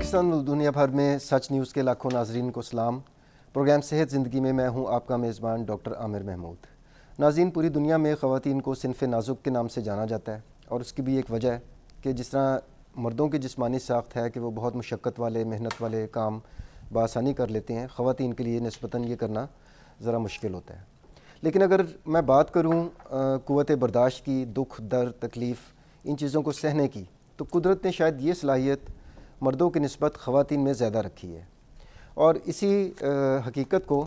پاکستان و دنیا بھر میں سچ نیوز کے لاکھوں ناظرین کو سلام۔ پروگرام صحت زندگی میں ہوں آپ کا میزبان ڈاکٹر عامر محمود۔ ناظرین، پوری دنیا میں خواتین کو صنف نازک کے نام سے جانا جاتا ہے، اور اس کی بھی ایک وجہ ہے کہ جس طرح مردوں کی جسمانی ساخت ہے کہ وہ بہت مشقت والے محنت والے کام بآسانی کر لیتے ہیں، خواتین کے لیے نسبتاً یہ کرنا ذرا مشکل ہوتا ہے۔ لیکن اگر میں بات کروں قوت برداشت کی، دکھ درد تکلیف ان چیزوں کو سہنے کی، تو قدرت نے شاید یہ صلاحیت مردوں کی نسبت خواتین میں زیادہ رکھی ہے۔ اور اسی حقیقت کو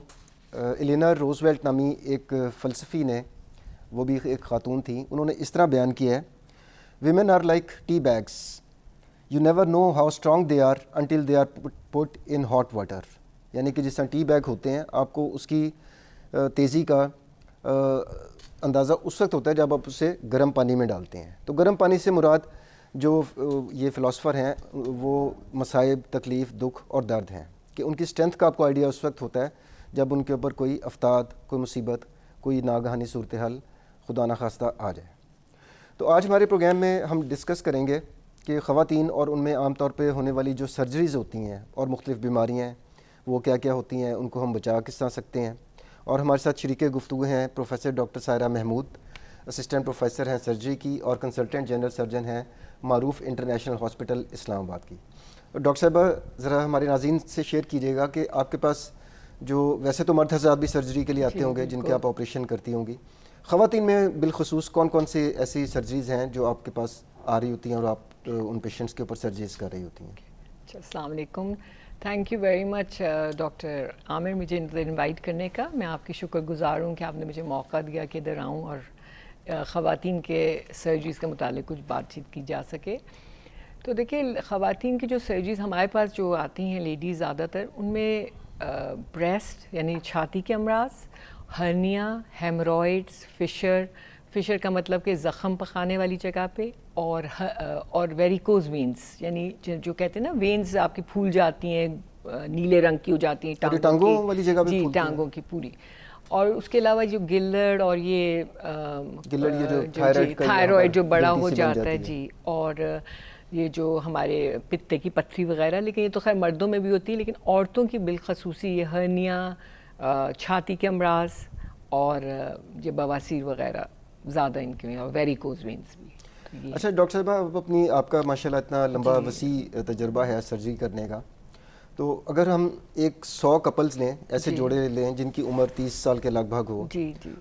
ایلینور روزویلٹ نامی ایک فلسفی نے، وہ بھی ایک خاتون تھیں، انہوں نے اس طرح بیان کیا ہے: women are like tea bags, you never know how strong they are until they are put in hot water. یعنی کہ جس طرح ٹی بیگ ہوتے ہیں، آپ کو اس کی تیزی کا اندازہ اس وقت ہوتا ہے جب آپ اسے گرم پانی میں ڈالتے ہیں۔ تو گرم پانی سے مراد جو یہ فلاسفر ہیں وہ مصائب، تکلیف، دکھ اور درد ہیں، کہ ان کی اسٹرینتھ کا آپ کو آئیڈیا اس وقت ہوتا ہے جب ان کے اوپر کوئی افتاد، کوئی مصیبت، کوئی ناگہانی صورتحال خدا نخواستہ آ جائے۔ تو آج ہمارے پروگرام میں ہم ڈسکس کریں گے کہ خواتین اور ان میں عام طور پہ ہونے والی جو سرجریز ہوتی ہیں اور مختلف بیماریاں ہیں وہ کیا کیا ہوتی ہیں، ان کو ہم بچا کس طرح سکتے ہیں۔ اور ہمارے ساتھ شریک گفتگو ہیں professor doctor Saira Mahmood, assistant professor ہیں سرجری کی اور کنسلٹنٹ جنرل سرجن ہیں معروف انٹرنیشنل ہاسپٹل اسلام آباد کی۔ ڈاکٹر صاحبہ، ذرا ہمارے ناظرین سے شیئر کیجیے گا کہ آپ کے پاس جو ویسے تو مرد حضرات بھی سرجری کے لیے آتے ہوں گے جن کے آپ آپریشن کرتی ہوں گی، خواتین میں بالخصوص کون کون سی ایسی سرجریز ہیں جو آپ کے پاس آ رہی ہوتی ہیں اور آپ ان پیشنٹس کے اوپر سرجریز کر رہی ہوتی ہیں؟ السلام علیکم، thank you very much doctor Aamir مجھے انوائٹ کرنے کا۔ میں آپ کی شکر گزار ہوں کہ آپ نے مجھے موقع دیا کہ ادھر آؤں اور خواتین کے سرجریز کے متعلق کچھ بات چیت کی جا سکے۔ تو دیکھیں، خواتین کی جو سرجریز ہمارے پاس جو آتی ہیں لیڈیز زیادہ تر، ان میں بریسٹ یعنی چھاتی کے امراض، ہرنیا، ہیمرائڈس، فشر کا مطلب کہ زخم پخانے والی جگہ پہ، اور ویریکوز وینز یعنی جو کہتے ہیں نا وینز آپ کی پھول جاتی ہیں، نیلے رنگ کی ہو جاتی ہیں ٹانگوں والی جگہ پہ، جی ٹانگوں کی پوری۔ اور اس کے علاوہ جو گلڑ اور یہ تھائرائڈ جو بڑا ہو جاتا ہے، جی، اور یہ جو ہمارے پتے کی پتھری وغیرہ، لیکن یہ تو خیر مردوں میں بھی ہوتی ہے، لیکن عورتوں کی بالخصوصی یہ ہرنیا، چھاتی کے امراض اور یہ بواسیر وغیرہ زیادہ ان کے، اور ویریکوز وینز بھی۔ اچھا ڈاکٹر صاحبہ، آپ کا ماشاءاللہ اتنا لمبا وسیع تجربہ ہے سرجری کرنے کا، تو اگر ہم 100 کپلز لیں، ایسے جوڑے لیں جن کی عمر 30 سال کے لگ بھگ ہو،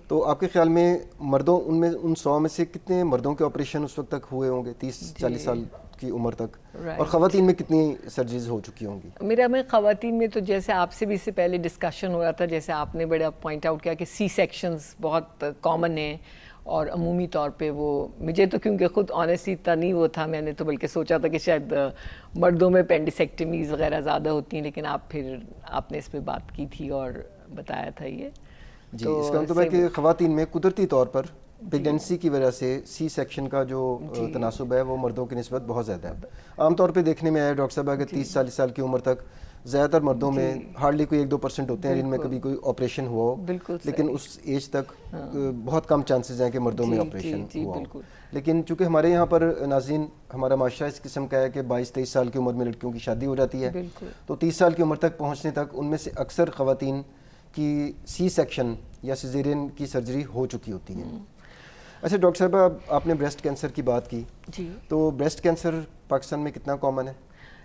تو آپ کے خیال میں مردوں ان 100 میں سے کتنے مردوں کے آپریشن اس وقت تک ہوئے ہوں گے 30-40 سال کی عمر تک، اور خواتین میں کتنی سرجریز ہو چکی ہوں گی؟ میرا میں خواتین میں تو جیسے آپ سے بھی اس سے پہلے ڈسکشن ہو رہا تھا، جیسے آپ نے بڑا پوائنٹ آؤٹ کیا کہ سی سیکشنز بہت کامن ہیں، اور عمومی طور پہ وہ مجھے تو کیونکہ خود آنیسٹلی اتنا نہیں وہ تھا، میں نے تو بلکہ سوچا تھا کہ شاید مردوں میں اپینڈیسیکٹمیز وغیرہ زیادہ ہوتی ہیں، لیکن آپ نے اس پہ بات کی تھی اور بتایا تھا یہ۔ جی، اس کا مطلب ہے کہ خواتین میں قدرتی طور پر پریگننسی کی وجہ سے سی سیکشن کا جو تناسب ہے وہ مردوں کی نسبت بہت زیادہ ہے۔ عام طور پہ دیکھنے میں آیا ڈاکٹر صاحب کہ 30-40 سال کی عمر تک زیادہ تر مردوں میں ہارڈلی کوئی 1-2% ہوتے ہیں جن میں کبھی کوئی آپریشن ہوا ہو، لیکن اس ایج تک بہت کم چانسز ہیں کہ مردوں میں آپریشن ہوا ہو۔ لیکن چونکہ ہمارے یہاں پر ناظرین ہمارا معاشرہ اس قسم کا ہے کہ 22-23 سال کی عمر میں لڑکیوں کی شادی ہو جاتی ہے، تو 30 سال کی عمر تک پہنچنے تک ان میں سے اکثر خواتین کی سی سیکشن یا سیزیرین کی سرجری ہو چکی ہوتی ہے۔ اچھا ڈاکٹر صاحب، آپ نے بریسٹ کینسر کی بات کی، تو بریسٹ کینسر پاکستان میں کتنا کامن ہے؟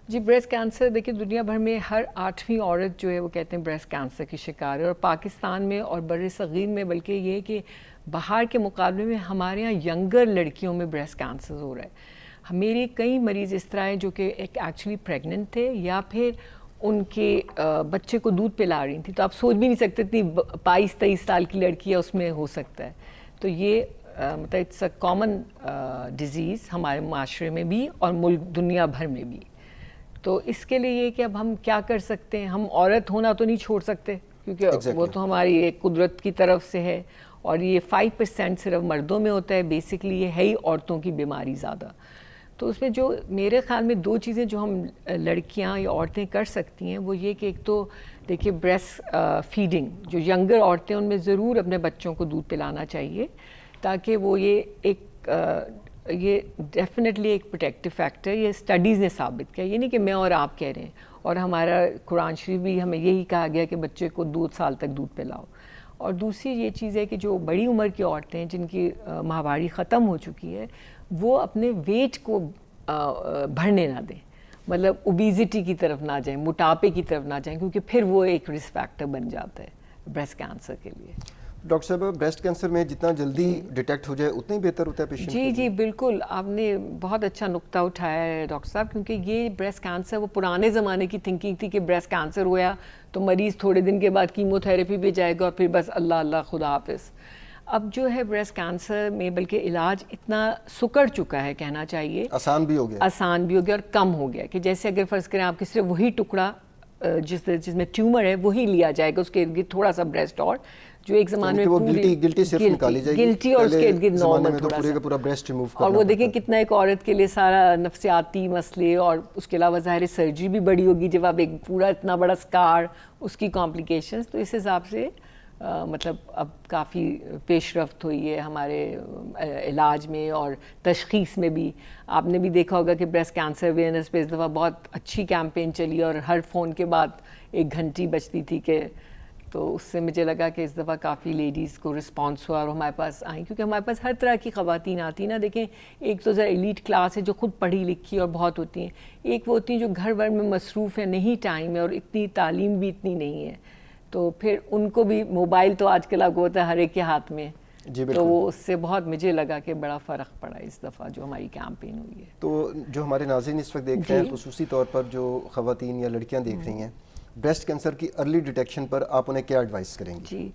جی، بریسٹ کینسر دیکھیے دنیا بھر میں ہر 8ویں عورت جو ہے وہ کہتے ہیں بریسٹ کینسر کی شکار ہے، اور پاکستان میں اور بر صغیر میں بلکہ یہ ہے کہ باہر کے مقابلے میں ہمارے یہاں ینگر لڑکیوں میں بریسٹ کینسر ہو رہا ہے۔ میرے کئی مریض اس طرح ہیں جو کہ ایک ایکچولی پریگننٹ تھے یا پھر ان کے بچے کو دودھ پلا رہی تھیں، تو آپ سوچ بھی نہیں سکتے اتنی 22-23 سال کی لڑکی ہے اس میں ہو سکتا ہے۔ تو یہ مطلب اٹس اے کامن ڈیزیز ہمارے معاشرے میں بھی اور ملک دنیا بھر میں بھی۔ تو اس کے لیے یہ کہ اب ہم کیا کر سکتے ہیں، ہم عورت ہونا تو نہیں چھوڑ سکتے کیونکہ وہ تو ہماری ایک قدرت کی طرف سے ہے، اور یہ 5% صرف مردوں میں ہوتا ہے، بیسکلی یہ ہے ہی عورتوں کی بیماری زیادہ۔ تو اس میں جو میرے خیال میں 2 چیزیں جو ہم لڑکیاں یا عورتیں کر سکتی ہیں وہ یہ کہ ایک تو دیکھیے بریسٹ فیڈنگ، جو ینگر عورتیں ان میں ضرور اپنے بچوں کو دودھ پلانا چاہیے، تاکہ وہ یہ ایک یہ ڈیفینیٹلی ایک پروٹیکٹیو فیکٹر، یہ اسٹڈیز نے ثابت کیا، یہ نہیں کہ میں اور آپ کہہ رہے ہیں، اور ہمارا قرآن شریف بھی ہمیں یہی کہا گیا کہ بچے کو 2 سال تک دودھ پلاؤ. اور دوسری یہ چیز ہے کہ جو بڑی عمر کی عورتیں جن کی ماہواری ختم ہو چکی ہے وہ اپنے ویٹ کو بڑھنے نہ دیں، مطلب اوبیزٹی کی طرف نہ جائیں، موٹاپے کی طرف نہ جائیں، کیونکہ پھر وہ ایک رسک فیکٹر بن جاتا ہے بریسٹ کینسر کے لیے. ڈاکٹر صاحب بریسٹ کینسر میں جتنا جلدی ڈیٹیکٹ ہو جائے اتنا ہی بہتر ہوتا ہے پیشنٹ؟ جی بالکل، آپ نے بہت اچھا نقطہ اٹھایا ہے ڈاکٹر صاحب، کیونکہ یہ بریسٹ کینسر وہ پرانے زمانے کی تھنکنگ تھی کہ بریسٹ کینسر ہوا تو مریض تھوڑے دن کے بعد کیمو تھراپی پہ جائے گا اور پھر بس اللہ اللہ خدا حافظ. اب جو ہے بریسٹ کینسر میں بلکہ علاج اتنا سکڑ چکا ہے، کہنا چاہیے آسان بھی ہو گیا اور کم ہو گیا، کہ جیسے اگر فرض کریں آپ کی صرف وہی ٹکڑا جس میں ٹیومر ہے وہی لیا جائے گا، اس کے ارد گرد تھوڑا سا بریسٹ، اور جو ایک زمانے میں گلٹی صرف نکالی جائے گی، گلٹی اور اس کے ارد گرد نارمل تھوڑا سا پورا بریسٹ ریموو کرنا. اور وہ دیکھیں کتنا ایک عورت کے لیے سارا نفسیاتی مسئلے، اور اس کے علاوہ ظاہر سرجری بھی بڑی ہوگی جب آپ ایک پورا اتنا بڑا اسکار، اس کی کمپلیکیشنز. تو اس حساب سے مطلب اب کافی پیش رفت ہوئی ہے ہمارے علاج میں اور تشخیص میں بھی. آپ نے بھی دیکھا ہوگا کہ بریسٹ کینسر اویئرنیس پہ اس دفعہ بہت اچھی کیمپین چلی، اور ہر فون کے بعد 1 گھنٹی بجتی تھی کہ، تو اس سے مجھے لگا کہ اس دفعہ کافی لیڈیز کو رسپانس ہوا اور ہمارے پاس آئیں، کیونکہ ہمارے پاس ہر طرح کی خواتین آتی ہیں نا. دیکھیں ایک تو ذرا ایلیٹ کلاس ہے جو خود پڑھی لکھی اور بہت ہوتی ہیں، ایک وہ ہوتی ہیں جو گھر ور میں مصروف ہیں، نہیں ٹائم ہے اور اتنی تعلیم بھی اتنی نہیں ہے، تو پھر ان کو بھی موبائل تو آج کل آپ کو ہوتا ہے ہر ایک کے ہاتھ میں. تو وہ اس سے بہت مجھے لگا کہ بڑا فرق پڑا اس دفعہ جو ہماری کیمپین ہوئی ہے. تو جو ہمارے ناظرین اس وقت دیکھ رہے ہیں، خصوصی طور پر جو خواتین یا لڑکیاں دیکھ رہی ہیں، بریسٹ کینسر کی ارلی ڈیٹیکشن پر آپ انہیں کیا ایڈوائس کریں گی؟ جی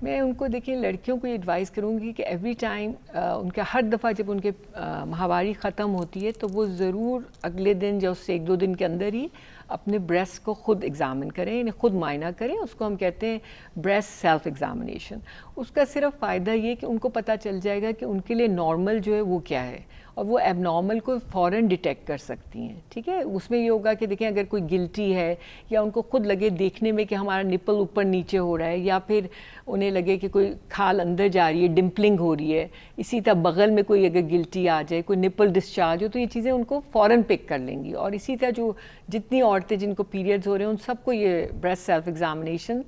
میں ان کو دیکھیں لڑکیوں کو یہ ایڈوائس کروں گی کہ ایوری ٹائم ان کا ہر دفعہ جب ان کے ماہواری ختم ہوتی ہے تو وہ ضرور اگلے دن یا اس سے 1-2 دن کے اندر ہی اپنے بریسٹ کو خود ایگزامن کریں، یعنی خود معائنہ کریں. اس کو ہم کہتے ہیں بریسٹ سیلف ایگزامنیشن. اس کا صرف فائدہ یہ کہ ان کو پتہ چل جائے گا کہ ان کے لیے نارمل جو ہے وہ کیا ہے، اور وہ ایب نارمل کو فوراً ڈیٹیکٹ کر سکتی ہیں. ٹھیک ہے، اس میں یہ ہوگا کہ دیکھیں اگر کوئی گلٹی ہے یا ان کو خود لگے دیکھنے میں کہ ہمارا نپل اوپر نیچے ہو رہا ہے، یا پھر انہیں لگے کہ کوئی کھال اندر جا رہی ہے، ڈمپلنگ ہو رہی ہے، اسی طرح بغل میں کوئی اگر گلٹی آ جائے، کوئی نپل ڈسچارج ہو، تو یہ چیزیں ان کو فوراً پک کر لیں گی. اور اسی طرح جو جتنی عورتیں جن کو پیریڈز ہو رہے ہیں ان سب کو یہ بریسٹ سیلف ایگزامنیشن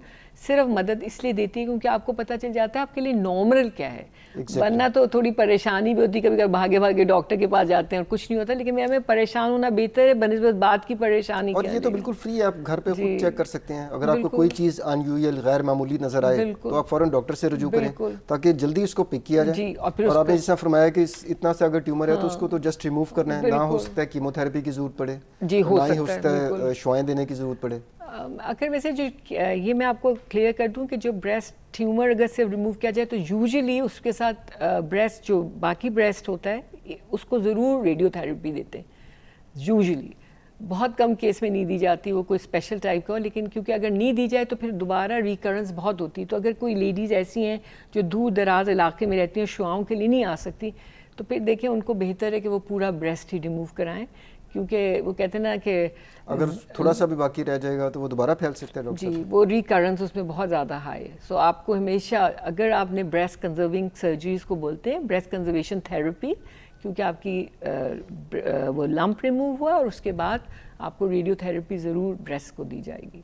صرف مدد اس لیے دیتی ہے کیونکہ آپ کو پتہ چل جاتا ہے آپ کے لیے نارمل کیا ہے. ورنہ تو تھوڑی پریشانی بھی ہوتی، کبھی کبھی بھاگے ڈاکٹر کے پاس جاتے ہیں اور کچھ نہیں ہوتا، لیکن میں پریشان ہونا بہتر ہے بنسبت بات کی پریشانی. اور یہ تو بالکل فری ہے، آپ گھر پہ خود چیک کر سکتے ہیں. اگر آپ کو کوئی چیز ان یوزل غیر معمولی نظر آئے تو آپ فوراً ڈاکٹر سے رجوع کریں تاکہ جلدی اس کو پک کیا جائے. اور آپ نے جیسا فرمایا کہ اتنا سے اگر ٹیومر ہے تو اس کو تو جسٹ ریموو کرنا ہے، نہ ہو سکتا ہے کیمو تھراپی کی ضرورت پڑے، نہ ہی ہو سکتا ہے شعاعیں دینے کی ضرورت پڑے. اگر ویسے جو یہ میں آپ کو کلیئر کر دوں کہ جو بریسٹ ٹیومر اگر سے ریموو کیا جائے تو یوزلی اس کے ساتھ بریسٹ جو باقی بریسٹ ہوتا ہے اس کو ضرور ریڈیو تھراپی دیتے ہیں. یوزلی بہت کم کیس میں نہیں دی جاتی، وہ کوئی اسپیشل ٹائپ کا ہو، لیکن کیونکہ اگر نہیں دی جائے تو پھر دوبارہ ریکرنس بہت ہوتی. تو اگر کوئی لیڈیز ایسی ہیں جو دور دراز علاقے میں رہتی ہیں، شعاؤں کے لیے نہیں آ سکتی، تو پھر دیکھیں ان کو بہتر ہے کہ وہ پورا بریسٹ ہی ریموو کرائیں، کیونکہ وہ کہتے ہیں نا کہ اگر تھوڑا سا بھی باقی رہ جائے گا تو وہ دوبارہ پھیل سکتا ہے. ڈاکٹر جی وہ ریکرنس اس میں بہت زیادہ ہائی ہے. سو آپ کو ہمیشہ اگر آپ نے بریسٹ کنزرونگ سرجریز کو بولتے ہیں بریسٹ کنزرویشن تھراپی، کیونکہ آپ کی وہ لمپ ریموو ہوا اور اس کے بعد آپ کو ریڈیو تھراپی ضرور بریسٹ کو دی جائے گی.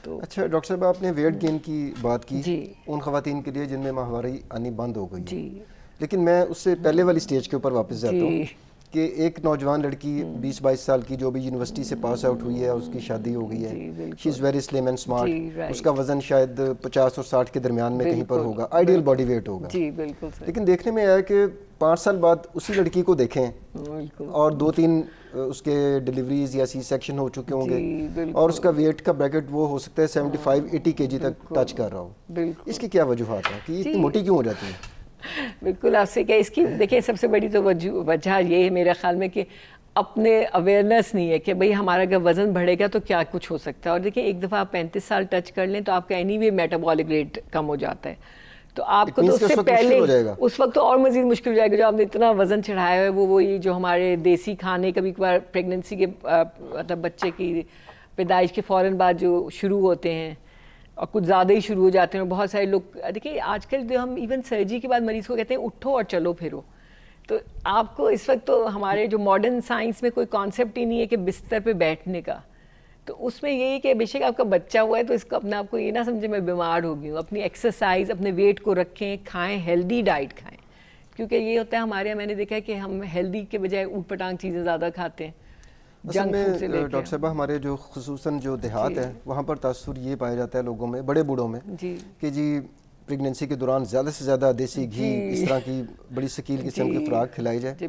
تو اچھا ڈاکٹر صاحب آپ نے ویٹ گین کی بات کی ان خواتین کے لیے جن میں ماہواری آنی بند ہو گئی، لیکن میں اس سے پہلے والی سٹیج کے اوپر واپس جاتا ہوں کہ ایک نوجوان لڑکی 20-22 سال کی جو بھی یونیورسٹی سے پاس آؤٹ ہوئی ہے، اس کی شادی ہو گئی ہے، شی از ویری سلم اینڈ اسمارٹ، اس کا وزن شاید 50 اور 60 کے درمیان میں کہیں پر ہوگا، آئیڈیل باڈی ویٹ ہوگا. لیکن دیکھنے میں آیا کہ 5 سال بعد اسی لڑکی کو دیکھیں اور 2-3 اس کے ڈیلیوریز یا سی سیکشن ہو چکے ہوں گے اور اس کا ویٹ کا بریکٹ وہ ہو سکتا ہے 75-80 kg تک ٹچ کر رہا ہو. اس کی کیا وجوہات ہیں کہ اتنی موٹی کیوں ہو جاتی ہے؟ بالکل آپ سے کیا اس کی دیکھیں سب سے بڑی تو وجہ یہ ہے میرے خیال میں کہ اپنے اویئرنیس نہیں ہے کہ بھئی ہمارا اگر وزن بڑھے گا تو کیا کچھ ہو سکتا ہے. اور دیکھیں ایک دفعہ آپ 35 سال ٹچ کر لیں تو آپ کا اینی وے میٹابولک ریٹ کم ہو جاتا ہے، تو آپ کو تو اس سے پہلے اس وقت تو اور مزید مشکل ہو جائے گا. جو آپ نے اتنا وزن چڑھایا ہے وہی جو ہمارے دیسی کھانے کبھی کبھار پریگننسی کے مطلب بچے کی پیدائش کے فوراً بعد جو شروع ہوتے ہیں اور کچھ زیادہ ہی شروع ہو جاتے ہیں. بہت سارے لوگ دیکھیں آج کل جو ہم ایون سرجری کے بعد مریض کو کہتے ہیں اٹھو اور چلو پھرو، تو آپ کو اس وقت تو ہمارے جو ماڈرن سائنس میں کوئی کانسیپٹ ہی نہیں ہے کہ بستر پہ بیٹھنے کا. تو اس میں یہی کہ بے شک آپ کا بچہ ہوا ہے تو اس کو اپنے آپ کو یہ نہ سمجھے میں بیمار ہو گئی ہوں. اپنی ایکسرسائز، اپنے ویٹ کو رکھیں، کھائیں، ہیلدی ڈائٹ کھائیں. کیونکہ یہ ہوتا ہے ہمارے یہاں میں نے دیکھا ہے کہ ہم ہیلدی کے بجائے اوٹ پٹانگ چیزیں زیادہ کھاتے ہیں. اصل میں ڈاکٹر صاحبہ ہمارے جو خصوصاً جو دیہات ہے وہاں پر تاثر یہ پایا جاتا ہے لوگوں میں، بڑے بوڑھوں میں، کہ جی پریگننسی کے دوران زیادہ سے زیادہ دیسی گھی اس طرح کی بڑی ثقیل قسم کی خوراک کھلائی جائے،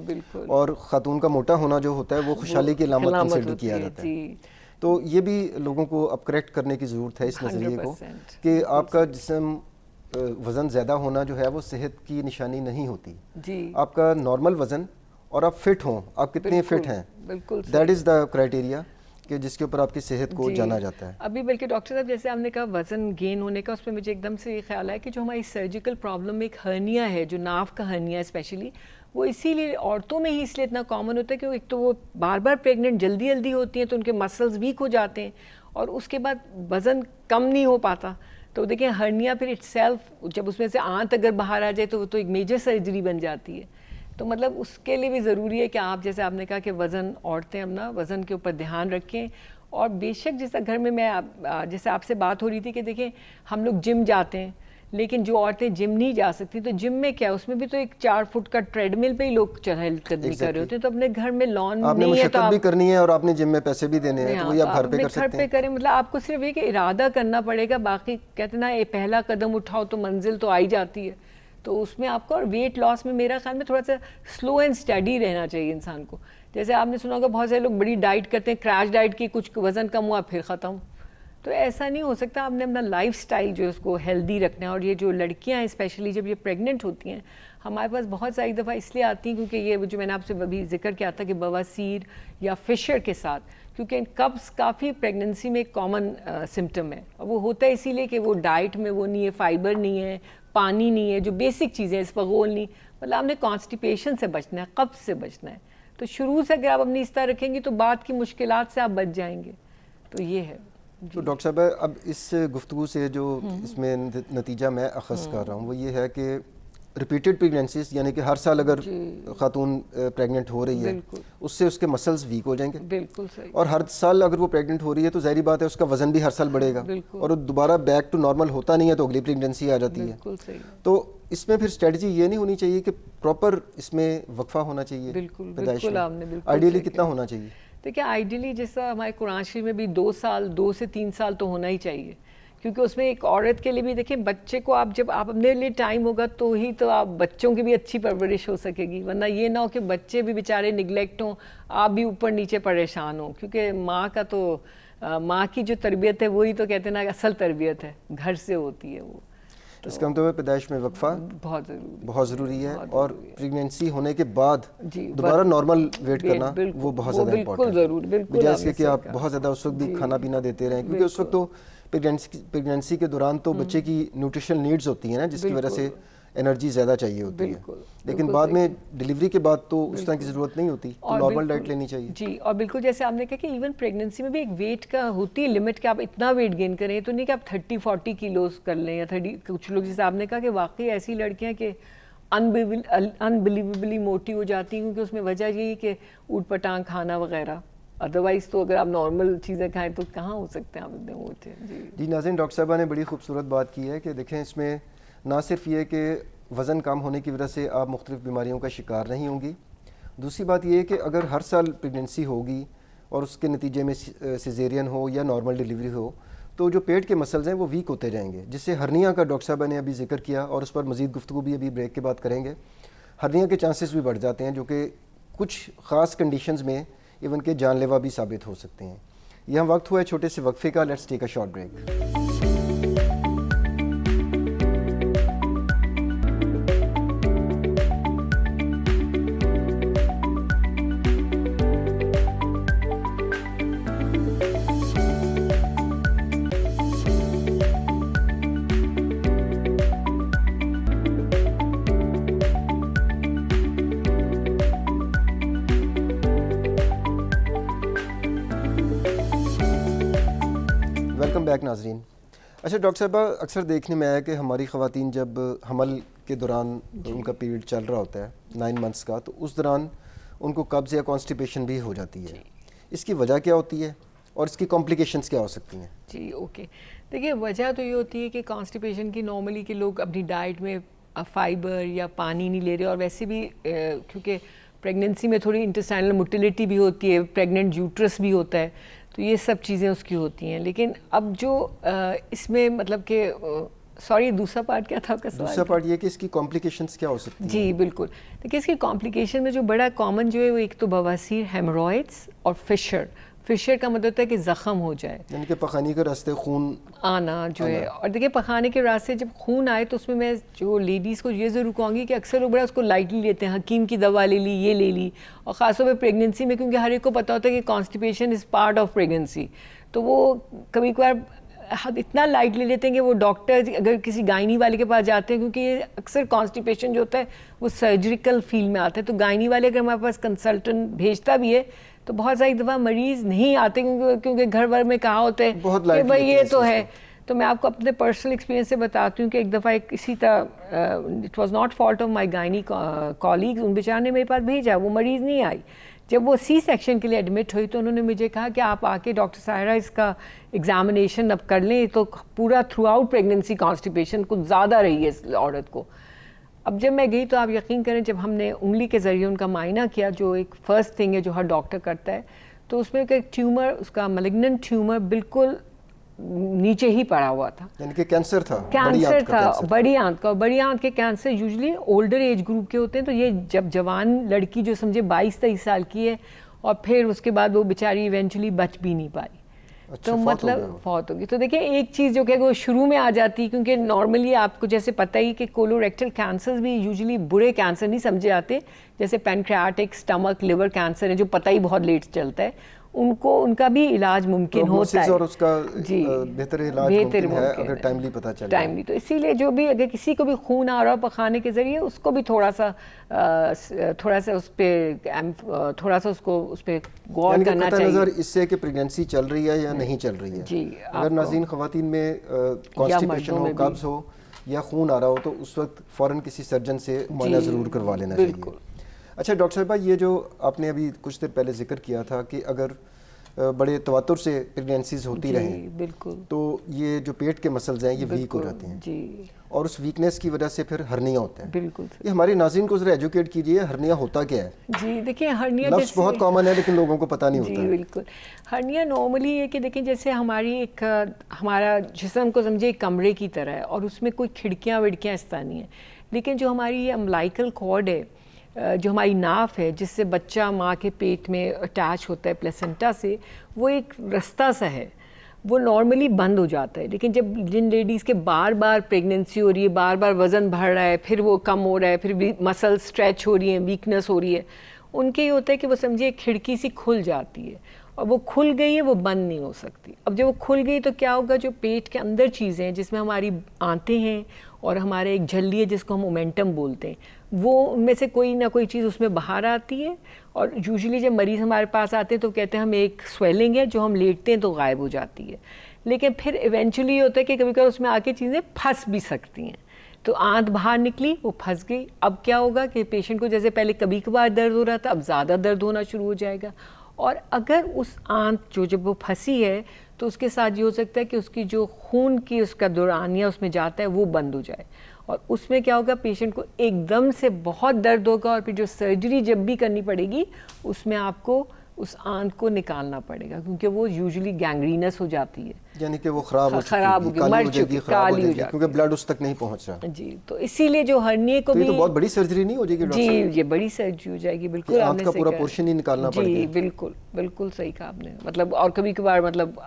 اور خاتون کا موٹا ہونا جو ہوتا ہے وہ خوشحالی کی علامت کنسیڈر کیا جاتا ہے. تو یہ بھی لوگوں کو اب کریکٹ کرنے کی ضرورت ہے اس نظریے کو کہ آپ کا جسم وزن زیادہ ہونا جو ہے وہ صحت کی نشانی نہیں ہوتی. آپ کا نارمل وزن اور آپ فٹ ہوں، آپ کتنے فٹ ہیں، دیٹ از دا کرائٹیریا کہ جس کے اوپر آپ کی صحت کو جانا جاتا ہے. ابھی بلکہ ڈاکٹر صاحب جیسے آپ نے کہا وزن گین ہونے کا، اس پہ مجھے ایک دم سے یہ خیال ہے کہ جو ہماری سرجیکل پرابلم ایک ہرنیا ہے، جو ناف کا ہرنیا اسپیشلی، وہ اسی لیے عورتوں میں ہی اس لیے اتنا کامن ہوتا ہے کہ ایک تو وہ بار بار پریگننٹ جلدی ہوتی ہیں تو ان کے مسلز ویک ہو جاتے ہیں، اور اس کے بعد وزن کم نہیں ہو پاتا. تو دیکھیں ہرنیا پھر اٹ سیلف جب اس میں سے آنت اگر باہر آ جائے تو وہ تو ایک میجر سرجری بن جاتی ہے. تو مطلب اس کے لیے بھی ضروری ہے کہ آپ جیسے آپ نے کہا کہ وزن، عورتیں اپنا وزن کے اوپر دھیان رکھیں. اور بے شک جیسا گھر میں جیسے آپ سے بات ہو رہی تھی کہ دیکھیں ہم لوگ جم جاتے ہیں، لیکن جو عورتیں جم نہیں جا سکتی تو جم میں کیا، اس میں بھی تو ایک 4 فٹ کا ٹریڈ مل پہ ہی لوگ چہل قدمی کر رہے ہوتے ہیں. تو اپنے گھر میں لان نہیں ہے تو آپ نے مشقت بھی کرنی ہے اور آپ نے جم میں پیسے بھی دینے ہیں، تو وہی آپ گھر پہ کر سکتے ہیں. گھر پہ کریں، مطلب آپ کو صرف یہ کہ ارادہ کرنا پڑے گا. باقی کہتے ہیں نا پہلا قدم اٹھاؤ تو منزل تو آئی جاتی ہے. تو اس میں آپ کو، اور ویٹ لاس میں میرا خیال میں تھوڑا سا سلو اینڈ اسٹڈی رہنا چاہیے انسان کو. جیسے آپ نے سنا ہوگا بہت سارے لوگ بڑی ڈائٹ کرتے ہیں، کریش ڈائٹ کی، کچھ وزن کم ہوا پھر ختم. تو ایسا نہیں ہو سکتا. آپ نے اپنا لائف سٹائل جو ہے اس کو ہیلدی رکھنا ہے. اور یہ جو لڑکیاں ہیں اسپیشلی جب یہ پریگننٹ ہوتی ہیں، ہمارے پاس بہت ساری دفعہ اس لیے آتی ہیں کیونکہ یہ جو میں نے آپ سے ابھی ذکر کیا تھا کہ بواسیر یا فشر کے ساتھ، کیونکہ قبض کافی پریگننسی میں ایک کامن سمٹم ہے. اور وہ ہوتا ہے اسی لیے کہ وہ ڈائٹ میں وہ نہیں ہے، فائبر نہیں ہے، پانی نہیں ہے، جو بیسک چیزیں اسپغول نہیں. مطلب آپ نے کانسٹیپیشن سے بچنا ہے، قبض سے بچنا ہے. تو شروع سے اگر آپ اپنی اس طرح رکھیں گی تو بعد کی مشکلات سے آپ بچ جائیں گے. تو یہ ہے. تو ڈاکٹر صاحب اب اس گفتگو سے جو اس میں نتیجہ میں اخذ کر رہا ہوں وہ یہ ہے کہ ریپیٹڈ پریگننسیز، یعنی کہ ہر سال اگر خاتون پریگننٹ ہو رہی ہے اس سے اس کے مسلز ویک ہو جائیں گے. بالکل صحیح. اور ہر سال اگر وہ پریگننٹ ہو رہی ہے تو ظاہری بات ہے اس کا وزن بھی ہر سال بڑھے گا، اور وہ دوبارہ بیک ٹو نارمل ہوتا نہیں ہے تو اگلی پریگننسی آ جاتی ہے. بالکل صحیح. تو اس میں پھر اسٹریٹجی یہ نہیں ہونی چاہیے کہ پراپر اس میں وقفہ ہونا چاہیے؟ بالکل بالکل آپ نے بالکل. آئیڈیلی کتنا ہونا چاہیے؟ دیکھیں آئیڈیلی جیسا ہمارے قرآن شریف میں بھی 2 سال 2 سے 3 سال تو ہونا ہی چاہیے. کیونکہ اس میں ایک عورت کے لیے بھی دیکھیں بچے کو آپ جب آپ اپنے لیے ٹائم ہوگا تو ہی تو آپ بچوں کی بھی اچھی پرورش ہو سکے گی. ورنہ یہ نہ ہو کہ بچے بھی بیچارے نگلیکٹ ہوں، آپ بھی اوپر نیچے پریشان ہوں. کیونکہ ماں کا تو ماں کی جو تربیت ہے وہی تو کہتے ہیں نا اصل تربیت ہے، گھر سے ہوتی ہے وہ. اس کا مطلب پیدائش میں وقفہ بہت ضروری ہے، اور پریگننسی ہونے کے بعد دوبارہ نارمل ویٹ کرنا وہ بہت زیادہ امپورٹنٹ ہے. بجائے کہ آپ بہت زیادہ اس وقت بھی کھانا پینا دیتے رہیں، کیونکہ اس وقت تو پریگننسی کے دوران تو بچے کی نیوٹریشنل نیڈز ہوتی ہیں نا، جس کی وجہ سے انرجی زیادہ چاہیے ہوتی ہے. لیکن بعد میں ڈیلیوری کے بعد تو اس طرح کی ضرورت نہیں ہوتی، تو نارمل ڈائٹ لینی چاہیے. جی، اور بالکل جیسے آپ نے کہا کہ ایون پریگننسی میں بھی ایک ویٹ کا ہوتی ہے لمٹ کہ آپ اتنا ویٹ گین کریں. تو نہیں کہ آپ 30-40 کلوز کر لیں یا 30. کچھ لوگ جیسے آپ نے کہا کہ واقعی ایسی لڑکیاں کہ انبلیویبلی موٹی ہو جاتی ہیں، کیونکہ اس میں وجہ یہی کہ اوٹ پٹانگ کھانا وغیرہ. ادروائز تو اگر آپ نارمل چیزیں کھائیں تو کہاں ہو سکتے ہیں آپ اتنے موٹے. جی ناظرین، ڈاکٹر صاحبہ نے بڑی خوبصورت بات کی ہے کہ دیکھیں اس میں نہ صرف یہ کہ وزن کم ہونے کی وجہ سے آپ مختلف بیماریوں کا شکار نہیں ہوں گی، دوسری بات یہ ہے کہ اگر ہر سال پریگننسی ہوگی اور اس کے نتیجے میں سیزیرین ہو یا نارمل ڈیلیوری ہو تو جو پیٹ کے مسلز ہیں وہ ویک ہوتے جائیں گے، جس سے ہرنیا کا ڈاکٹر صاحبہ نے ابھی ذکر کیا اور اس پر مزید گفتگو بھی ابھی بریک کے بعد کریں گے. ہرنیا کے چانسز بھی بڑھ جاتے ہیں جو کہ کچھ خاص کنڈیشنز میں ایون کہ جان لیوا بھی ثابت ہو سکتے ہیں. یہاں وقت ہوا ہے چھوٹے سے وقفے کا. Let's take a short break. Welcome back ناظرین. اچھا ڈاکٹر صاحبہ، اکثر دیکھنے میں آیا کہ ہماری خواتین جب حمل کے دوران ان کا پیریڈ چل رہا ہوتا ہے 9 منتھس کا، تو اس دوران ان کو قبض یا کانسٹیپیشن بھی ہو جاتی ہے. اس کی وجہ کیا ہوتی ہے اور اس کی کمپلیکیشنز کیا ہو سکتی ہیں؟ جی اوکے، دیکھیے وجہ تو یہ ہوتی ہے کہ کانسٹیپیشن کی نارملی کہ لوگ اپنی ڈائٹ میں فائبر یا پانی نہیں لے رہے، اور ویسے بھی کیونکہ پریگننسی میں تھوڑی انٹسٹائنل موٹیلیٹی بھی ہوتی ہے، پریگننٹ یوٹرس بھی ہوتا ہے، تو یہ سب چیزیں اس کی ہوتی ہیں. لیکن اب جو اس میں مطلب کہ سوری دوسرا پارٹ کیا تھا آپ کا سوال؟ دوسرا پارٹ یہ کہ اس کی کمپلیکیشنز کیا ہو سکتی ہیں؟ جی بالکل، دیکھیے اس کی کمپلیکیشن میں جو بڑا کامن جو ہے وہ ایک تو بواسیر، ہیمورائڈس اور فشر. فشر کا مطلب ہے کہ زخم ہو جائے، یعنی کہ پخانے کے راستے خون آنا جو ہے. اور دیکھیے پخانے کے راستے جب خون آئے تو اس میں جو لیڈیز کو یہ ضرور کہوں گی کہ اکثر لوگ بڑا اس کو لائٹلی لیتے ہیں، حکیم کی دوا لے لی، یہ لے لی، اور خاص طور پہ پریگننسی میں کیونکہ ہر ایک کو پتہ ہوتا ہے کہ constipation is part of pregnancy, تو وہ کبھی کبھار اتنا لائٹ لے لیتے ہیں کہ وہ ڈاکٹر اگر کسی گائنی والے کے پاس جاتے ہیں، کیونکہ یہ اکثر کانسٹیپیشن جو ہوتا ہے وہ سرجریکل فیلڈ میں آتا ہے، تو گائنی والے اگر ہمارے پاس کنسلٹنٹ بھیجتا بھی ہے تو بہت ساری دفعہ مریض نہیں آتے کیونکہ گھر بھر میں کہا ہوتا ہے کہ بھائی یہ تو ہے. تو میں آپ کو اپنے پرسنل ایکسپیرینس سے بتاتی ہوں کہ ایک دفعہ اسی طرح it was not fault of my gynae colleagues, ان بیچارے نے میرے پاس بھیجا، وہ مریض نہیں آئی. جب وہ سی سیکشن کے لیے ایڈمٹ ہوئی تو انہوں نے مجھے کہا کہ آپ آ کے ڈاکٹر ساحرہ اس کا ایگزامینیشن اب کر لیں. تو پورا تھرو آؤٹ پریگننسی کانسٹیپیشن کچھ زیادہ رہی ہے اس عورت کو. اب جب میں گئی تو آپ یقین کریں جب ہم نے انگلی کے ذریعے ان کا معائنہ کیا، جو ایک فرسٹ تھنگ ہے جو ہر ڈاکٹر کرتا ہے، تو اس میں ایک ٹیومر، اس کا ملیگننٹ ٹیومر بالکل نیچے ہی پڑا ہوا تھا، یعنی کہ کینسر تھا، کینسر تھا بڑی آنت کا. اور بڑی آنت کے cancer usually older age group کے ہوتے ہیں، تو یہ جب جوان لڑکی جو سمجھے 22-23 سال کی ہے اور پھر اس کے بعد وہ بیچاری ایونچولی بچ بھی نہیں پائی، تو مطلب فوت ہوگی. تو دیکھیں ایک چیز جو کہ وہ شروع میں آ جاتی، کیونکہ نارملی آپ کو جیسے پتہ ہی کہ کولوریکٹل کینسر بھی یوزلی برے کینسر نہیں سمجھے جاتے، جیسے پینکریاٹک، سٹمک، لیور کینسر ہے جو پتہ ہی بہت لیٹ چلتا ہے، ان کو ان کا بھی علاج ممکن ہوتا ہے، اور اس کا جی بہتر علاج ممکن ہے اگر ٹائملی پتہ چل جائے. ٹائملی. تو اسی لیے جو بھی اگر کسی کو بھی خون آ رہا ہو پخانے کے ذریعے، اس کو بھی تھوڑا سا اس پہ غور کرنا چاہیے. نظر اس سے کہ پریگننسی چل رہی ہے یا نہیں چل رہی ہے. جی اگر ناظرین خواتین میں کانسٹیپیشن ہو، قبض ہو یا خون آ رہا ہو تو اس وقت فوراً کسی سرجن سے معائنہ ضرور کروا لینا چاہیے. اچھا ڈاکٹر صاحبہ، یہ جو آپ نے ابھی کچھ دیر پہلے ذکر کیا تھا کہ اگر بڑے تواتر سے پریگننسیز ہوتی رہیں بالکل تو یہ جو پیٹ کے مسلز ہیں یہ ویک ہو جاتے ہیں، جی، اور اس ویکنیس کی وجہ سے پھر ہرنیا ہوتا ہے. بالکل. یہ ہمارے ناظرین کو ذرا ایجوکیٹ کیجیے، ہرنیا ہوتا کیا ہے؟ جی دیکھیں ہرنیا لفظ بہت کامن ہے لیکن لوگوں کو پتہ نہیں ہوتا. جی بالکل. ہرنیا نارملی یہ کہ دیکھیں جیسے ہمارا جسم کو سمجھے ایک کمرے کی طرح ہے، اور اس میں کوئی کھڑکیاں وڑکیاں اس طرح نہیں ہیں، لیکن جو ہماری یہ امبلائکل کارڈ ہے، جو ہماری ناف ہے جس سے بچہ ماں کے پیٹ میں اٹیچ ہوتا ہے پلیسنٹا سے، وہ ایک رستہ سا ہے، وہ نارملی بند ہو جاتا ہے. لیکن جب جن لیڈیز کے بار بار پریگننسی ہو رہی ہے، بار بار وزن بڑھ رہا ہے، پھر وہ کم ہو رہا ہے، پھر مسل اسٹریچ ہو رہی ہیں، ویکنس ہو رہی ہے، ان کے یہ ہوتا ہے کہ وہ سمجھے ایک کھڑکی سی کھل جاتی ہے، اور وہ کھل گئی ہے وہ بند نہیں ہو سکتی. اب جب وہ کھل گئی تو کیا ہوگا، جو پیٹ کے اندر چیزیں جس میں ہماری آنتیں ہیں اور ہمارے ایک جھلی ہے جس کو ہم مومنٹم بولتے ہیں، وہ ان میں سے کوئی نہ کوئی چیز اس میں باہر آتی ہے. اور یوزلی جب مریض ہمارے پاس آتے ہیں تو کہتے ہیں ہمیں ایک سویلنگ ہے، جو ہم لیٹتے ہیں تو غائب ہو جاتی ہے. لیکن پھر ایونچولی یہ ہوتا ہے کہ کبھی کبھی اس میں آ کے چیزیں پھنس بھی سکتی ہیں. تو آنت باہر نکلی، وہ پھنس گئی. اب کیا ہوگا کہ پیشنٹ کو جیسے پہلے کبھی کبھار درد ہو رہا تھا، اب زیادہ درد ہونا شروع ہو جائے گا. اور اگر اس آنت جب وہ پھنسی ہے تو اس کے ساتھ یہ ہو سکتا ہے کہ اس کی جو خون کی اس کا دورانیہ اس میں جاتا ہے وہ بند ہو جائے، اور اس میں کیا ہوگا، پیشنٹ کو ایک دم سے بہت درد ہوگا، اور پھر جو سرجری جب بھی کرنی پڑے گی اس میں آپ کو اس آنت کو نکالنا پڑے گا، کیونکہ وہ یوزلی گینگرینس ہو جاتی ہے، یعنی کہ وہ خراب ہو گئی، مر چکی، کالی ہو جاتی، کیونکہ بلڈ اس تک نہیں پہنچ رہا. جی تو اسی لیے جو ہرنیے کو بھی تو بہت بڑی سرجری نہیں ہو جائے گی ڈاکٹر صاحب؟ جی یہ بڑی سرجری ہو جائے گی، بالکل آپ نے کا پورا پورشن ہی نکالنا پڑے گا. جی بالکل بالکل صحیح کہا آپ نے. مطلب اور کبھی کبھار مطلب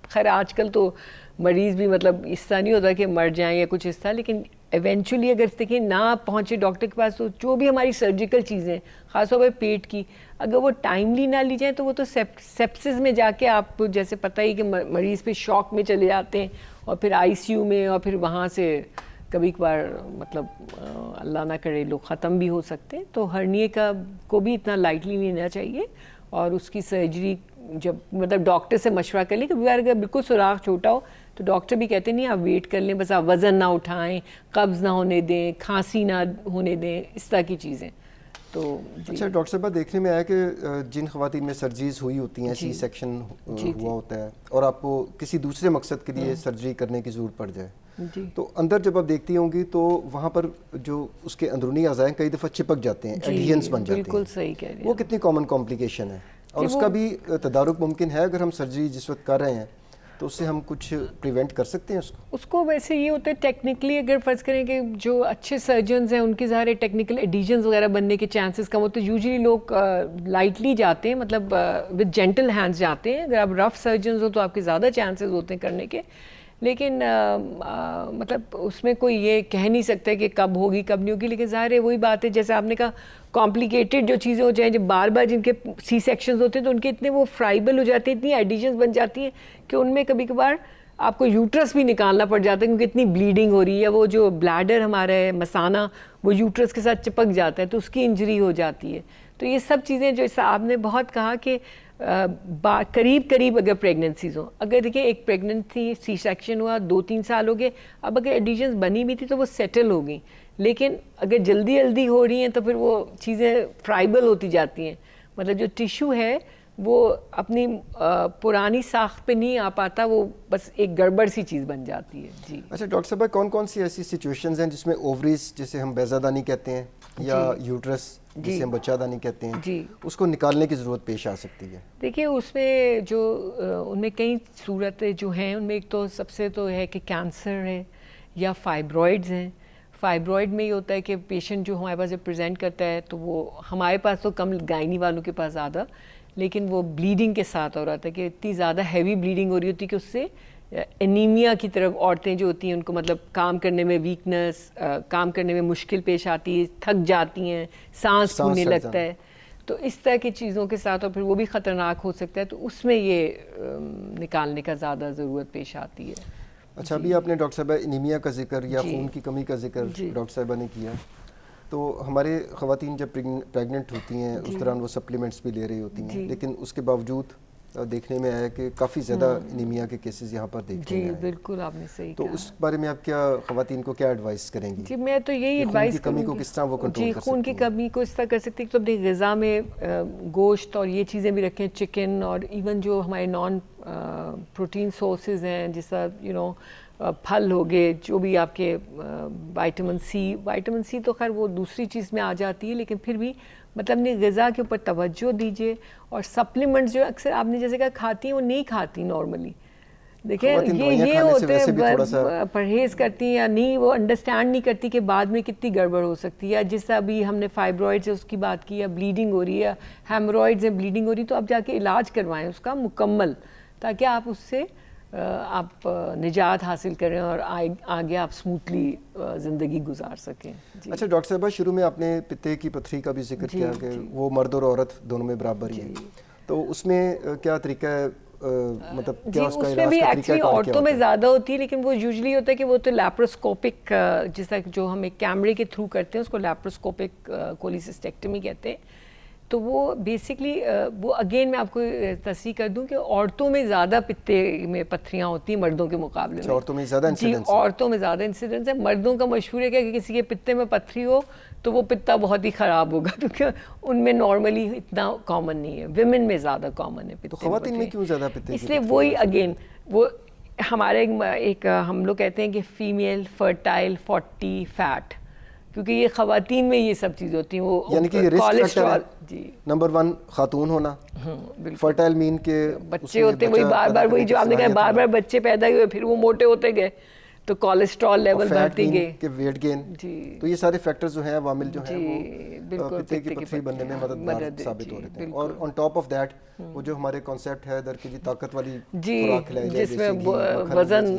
خیر آج کل تو مریض بھی مطلب اس طرح نہیں ہوتا کہ مر جائیں یا کچھ اس طرح، لیکن ایونچولی اگر دیکھیں نہ پہنچے ڈاکٹر کے پاس تو جو بھی ہماری سرجیکل چیزیں خاص طور پہ پیٹ کی اگر وہ ٹائملی نہ لی جائیں تو وہ تو سیپسس میں جا کے آپ جیسے پتہ ہی کہ مریض پہ شوق میں چلے جاتے ہیں، اور پھر آئی سی یو میں، اور پھر وہاں سے کبھی کبھار مطلب اللہ نہ کرے لوگ ختم بھی ہو سکتے ہیں. تو ہرنیے کا کو بھی اتنا لائٹلی نہیں لینا چاہیے، اور اس کی سرجری جب مطلب ڈاکٹر سے مشورہ کر لیں کہ اگر بالکل سوراخ چھوٹا ہو تو ڈاکٹر بھی کہتے ہیں نہیں آپ ویٹ کر لیں, بس آپ وزن نہ اٹھائیں, قبض نہ ہونے دیں, کھانسی نہ ہونے دیں, اس طرح کی چیزیں. تو اچھا ڈاکٹر صاحبہ, دیکھنے میں آیا کہ جن خواتین میں سرجریز ہوئی ہوتی ہیں, سی سیکشن ہوا ہوتا ہے اور آپ کو کسی دوسرے مقصد کے لیے سرجری کرنے کی ضرورت پڑ جائے, تو اندر جب آپ دیکھتی ہوں گی تو وہاں پر جو اس کے اندرونی اعضاء کئی دفعہ چپک جاتے ہیں, ایڈہینس بن جاتے ہیں. بالکل صحیح کہہ رہے ہیں. وہ کتنی کامن کمپلیکیشن ہے, اور اس کا بھی تدارک ممکن ہے اگر ہم سرجری جس وقت کر رہے ہیں تو اس سے ہم کچھ پریونٹ کر سکتے ہیں اس کو ویسے یہ ہوتا ہے ٹیکنیکلی اگر فرض کریں کہ جو اچھے سرجنز ہیں ان کے ظاہر ٹیکنیکل ایڈیشنز وغیرہ بننے کے چانسز کم ہوتے ہیں. یوزلی لوگ لائٹلی جاتے ہیں, مطلب ود جینٹل ہینڈز جاتے ہیں. اگر آپ رف سرجنز ہو تو آپ کے زیادہ چانسز ہوتے ہیں کرنے کے, لیکن مطلب اس میں کوئی یہ کہہ نہیں سکتا کہ کب ہوگی کب نہیں ہوگی. لیکن ظاہر ہے وہی بات ہے جیسے آپ نے کہا کمپلیکیٹڈ جو چیزیں ہو جائیں, جب بار بار جن کے سی سیکشنز ہوتے ہیں تو ان کے اتنے وہ فرائبل ہو جاتے ہیں, اتنی ایڈیشنز بن جاتی ہیں کہ ان میں کبھی کبھار آپ کو یوٹرس بھی نکالنا پڑ جاتا ہے کیونکہ اتنی بلیڈنگ ہو رہی ہے. وہ جو بلیڈر ہمارا ہے مثانہ وہ یوٹرس کے ساتھ چپک جاتا ہے تو اس کی انجری ہو جاتی ہے. تو یہ سب چیزیں جو آپ نے بہت کہا کہ قریب اگر پریگننسیز ہوں, اگر دیکھیں ایک پریگننٹ تھی, سی سیکشن ہوا, 2-3 سال ہو گئے, اب اگر ایڈیشنز بنی بھی تھی تو وہ سیٹل ہو گئیں. لیکن اگر جلدی ہو رہی ہیں تو پھر وہ چیزیں فرائبل ہوتی جاتی ہیں, مطلب جو ٹیشو ہے وہ اپنی پرانی ساخت پہ نہیں آ پاتا, وہ بس ایک گڑبڑ سی چیز بن جاتی ہے. جی اچھا ڈاکٹر صاحب, کون سی ایسی سچویشنز ہیں جس میں اووریز جسے ہم بیضہ دانی کہتے ہیں یا یوٹرس جسے ہم بچہ دانی کہتے ہیں, اس کو نکالنے کی ضرورت پیش آ سکتی ہے؟ دیکھیے اس میں جو ان میں کئی صورتیں جو ہیں, ان میں ایک تو سب سے تو ہے کہ کینسر ہے یا فائبرائڈز ہیں. فائبرائڈ میں یہ ہوتا ہے کہ پیشنٹ جو ہمارے پاس جب پریزنٹ کرتا ہے تو وہ ہمارے پاس تو کم, گائنی والوں کے پاس زیادہ, لیکن وہ بلیڈنگ کے ساتھ ہو رہا تھا کہ اتنی زیادہ ہیوی بلیڈنگ ہو رہی ہوتی کہ اس سے انیمیا کی طرف عورتیں جو ہوتی ہیں ان کو مطلب کام کرنے میں ویکنس, کام کرنے میں مشکل پیش آتی ہے, تھک جاتی ہیں, سانس پھولنے لگتا ہے. تو اس طرح کی چیزوں کے ساتھ, اور پھر وہ بھی خطرناک ہو سکتا ہے, تو اس میں یہ نکالنے کا زیادہ ضرورت پیش آتی ہے. اچھا ابھی آپ نے ڈاکٹر صاحبہ انیمیا کا ذکر یا خون کی کمی کا ذکر ڈاکٹر صاحبہ نے کیا, تو ہمارے خواتین جب پریگننٹ ہوتی ہیں اس دوران وہ سپلیمنٹس بھی لے رہی ہوتی ہیں, لیکن اس کے باوجود دیکھنے میں آیا کہ کافی زیادہ انیمیا کے کیسز یہاں پر دیکھنے میں آئے. بالکل آپ نے صحیح تو اس بارے میں آپ کیا خواتین کو کیا ایڈوائس کریں گی؟ جی میں تو یہی ایڈوائس کروں گی, خون کی کمی کو کس طرح وہ کنٹرول کر سکتی ہیں؟ خون کی کمی کو اس طرح کر سکتی ہے کہ تو اپنی غذا میں گوشت اور یہ چیزیں بھی رکھیں, چکن, اور ایون جو ہمارے نان پروٹین سورسز ہیں جس طرح پھل ہو گئے, جو بھی آپ کے وائٹامن سی تو خیر وہ دوسری چیز میں آ جاتی ہے, لیکن پھر بھی مطلب اپنی غذا کے اوپر توجہ دیجیے. اور سپلیمنٹس جو اکثر آپ نے جیسے کہا کھاتی ہیں وہ نہیں کھاتی نارملی. دیکھیں یہ ہوتے ہیں پرہیز کرتی ہیں یا نہیں, وہ انڈرسٹینڈ نہیں کرتی کہ بعد میں کتنی گڑبڑ ہو سکتی ہے. جس طرح ابھی ہم نے فائبرائڈز ہے اس کی بات کی, یا بلیڈنگ ہو رہی ہے, ہیمرائڈز ہیں, بلیڈنگ ہو رہی ہے, تو اب جا کے علاج کروائیں اس کا مکمل, تاکہ آپ اس سے آپ نجات حاصل کریں اور آگے آپ سموتھلی زندگی گزار سکیں. اچھا ڈاکٹر صاحبہ, شروع میں آپ نے پتے کی پتھری کا بھی ذکر کیا کہ وہ مرد اور عورت دونوں میں برابر ہی ہے, تو اس میں کیا طریقہ ہے, مطلب کیا اس کا علاج کا طریقہ کار عورتوں میں زیادہ ہوتی ہے, لیکن وہ یوزلی ہوتا ہے کہ وہ تو لیپروسکوپک, جس طرح جو ہم ایک کیمرے کے تھرو کرتے ہیں اس کو لیپروسکوپک کولیسسٹیکٹمی کہتے ہیں. تو وہ بیسکلی وہ اگین میں آپ کو تصحیح کر دوں کہ عورتوں میں زیادہ پتے میں پتھریاں ہوتی ہیں مردوں کے مقابلے میں. عورتوں میں زیادہ انسیڈنس ہے؟ عورتوں میں زیادہ انسیڈنس ہے. مردوں کا مشہور ہے کہ کسی کے پتے میں پتھری ہو تو وہ پتا بہت ہی خراب ہوگا, کیونکہ ان میں نارملی اتنا کامن نہیں ہے. ویمن میں زیادہ کامن ہے. تو خواتین میں کیوں زیادہ پتے؟ اس لیے وہی اگین وہ ہمارے ایک ہم لوگ کہتے ہیں کہ فیمیل فرٹائل 40 فیٹ, کیونکہ یہ خواتین میں یہ سب چیزیں ہوتی ہیں. وہ یعنی کہ کولیسٹرول نمبر 1 خاتون ہونا, فرٹائل مین کے بچے ہوتے وہی بار بار, وہی جو آپ نے کہا بار بار بچے پیدا ہوئے پھر وہ موٹے ہوتے گئے تو کولیسٹرول لیول بڑھتی گئی, کہ ویٹ گین. تو یہ سارے فیکٹرز جو ہیں, عوامل جو ہیں, وہ پتے کی پتھری بننے میں مددگار ثابت ہو رہے ہیں. اور آن ٹاپ آف دیٹ وہ جو ہمارے کانسیپٹ ہے در کی طاقت والی خوراک کھلائی جائے, جس میں وزن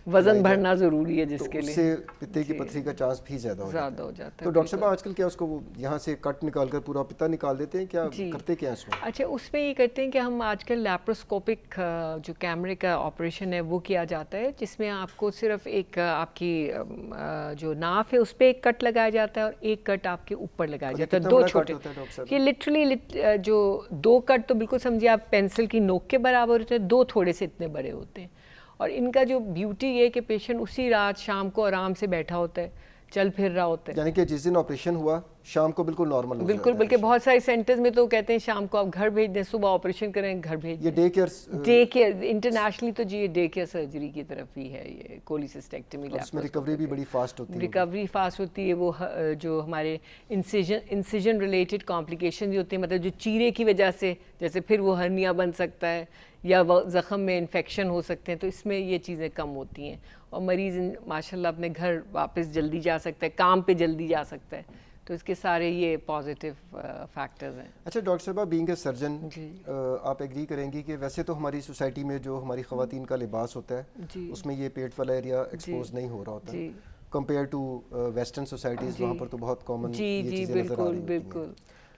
وزن بڑھنا ضروری ہے جس کے لیے، اس سے پتے کی پتھری کا چانس بھی زیادہ ہو جاتا ہے. تو ڈاکٹر صاحب آج کل کیا اس کو وہ یہاں سے کٹ نکال کر پورا پتا نکال دیتے ہیں، کیا کرتے کیا اس میں؟ اچھا اس میں یہ کرتے ہیں کہ ہم آج کل لیپروسکوپک جو کیمرے کا آپریشن ہے وہ کیا جاتا ہے، جس میں آپ کو صرف ایک آپ کی جو ناف ہے اس پہ ایک کٹ لگایا جاتا ہے اور ایک کٹ آپ کے اوپر لگایا جاتا ہے، 2 چھوٹے. یہ لٹرلی جو 2 کٹ تو بالکل سمجھیے آپ پینسل کی نوک کے برابر ہوتے ہیں، 2 تھوڑے سے اتنے بڑے ہوتے ہیں. اور ان کا جو بیوٹی یہ ہے کہ پیشنٹ اسی رات شام کو آرام سے بیٹھا ہوتا ہے، چل پھر رہا ہوتا ہے. یعنی کہ جس دن آپریشن ہوا شام کو بالکل نارمل ہو بالکل، بلکہ بہت سارے سینٹرز میں تو کہتے ہیں شام کو آپ گھر بھیج دیں، صبح آپریشن کریں گھر بھیج دیں. یہ ڈے کیئر انٹرنیشنلی تو جی یہ ڈے کیئر سرجری کی طرف ہی ہے، یہ کولیسسٹیکٹمی. اس میں ریکوری بھی بڑی فاسٹ ہوتی ہے. ریکوری فاسٹ ہوتی ہے. وہ جو ہمارے انسیجن ریلیٹڈ کمپلیکیشن بھی ہوتی ہیں، مطلب جو چیرے کی وجہ سے جیسے پھر وہ ہرنیا بن سکتا ہے یا زخم میں انفیکشن ہو سکتے ہیں، تو اس میں یہ چیزیں کم ہوتی ہیں اور مریض ماشاءاللہ اپنے گھر واپس جلدی جا سکتا ہے، کام پہ جلدی جا سکتا ہے. تو اس کے سارے یہ پازیٹیو فیکٹرز ہیں. اچھا ڈاکٹر صاحبہ، بینگ اے سرجن آپ ایگری کریں گی کہ ویسے تو ہماری سوسائٹی میں جو ہماری خواتین کا لباس ہوتا ہے اس میں یہ پیٹ والا ایریا ایکسپوز نہیں ہو رہا ہوتا کمپیئر ٹو ویسٹرن سوسائٹیز، وہاں پر تو بہت کامن یہ چیزیں نظر آ رہی ہوتی ہیں.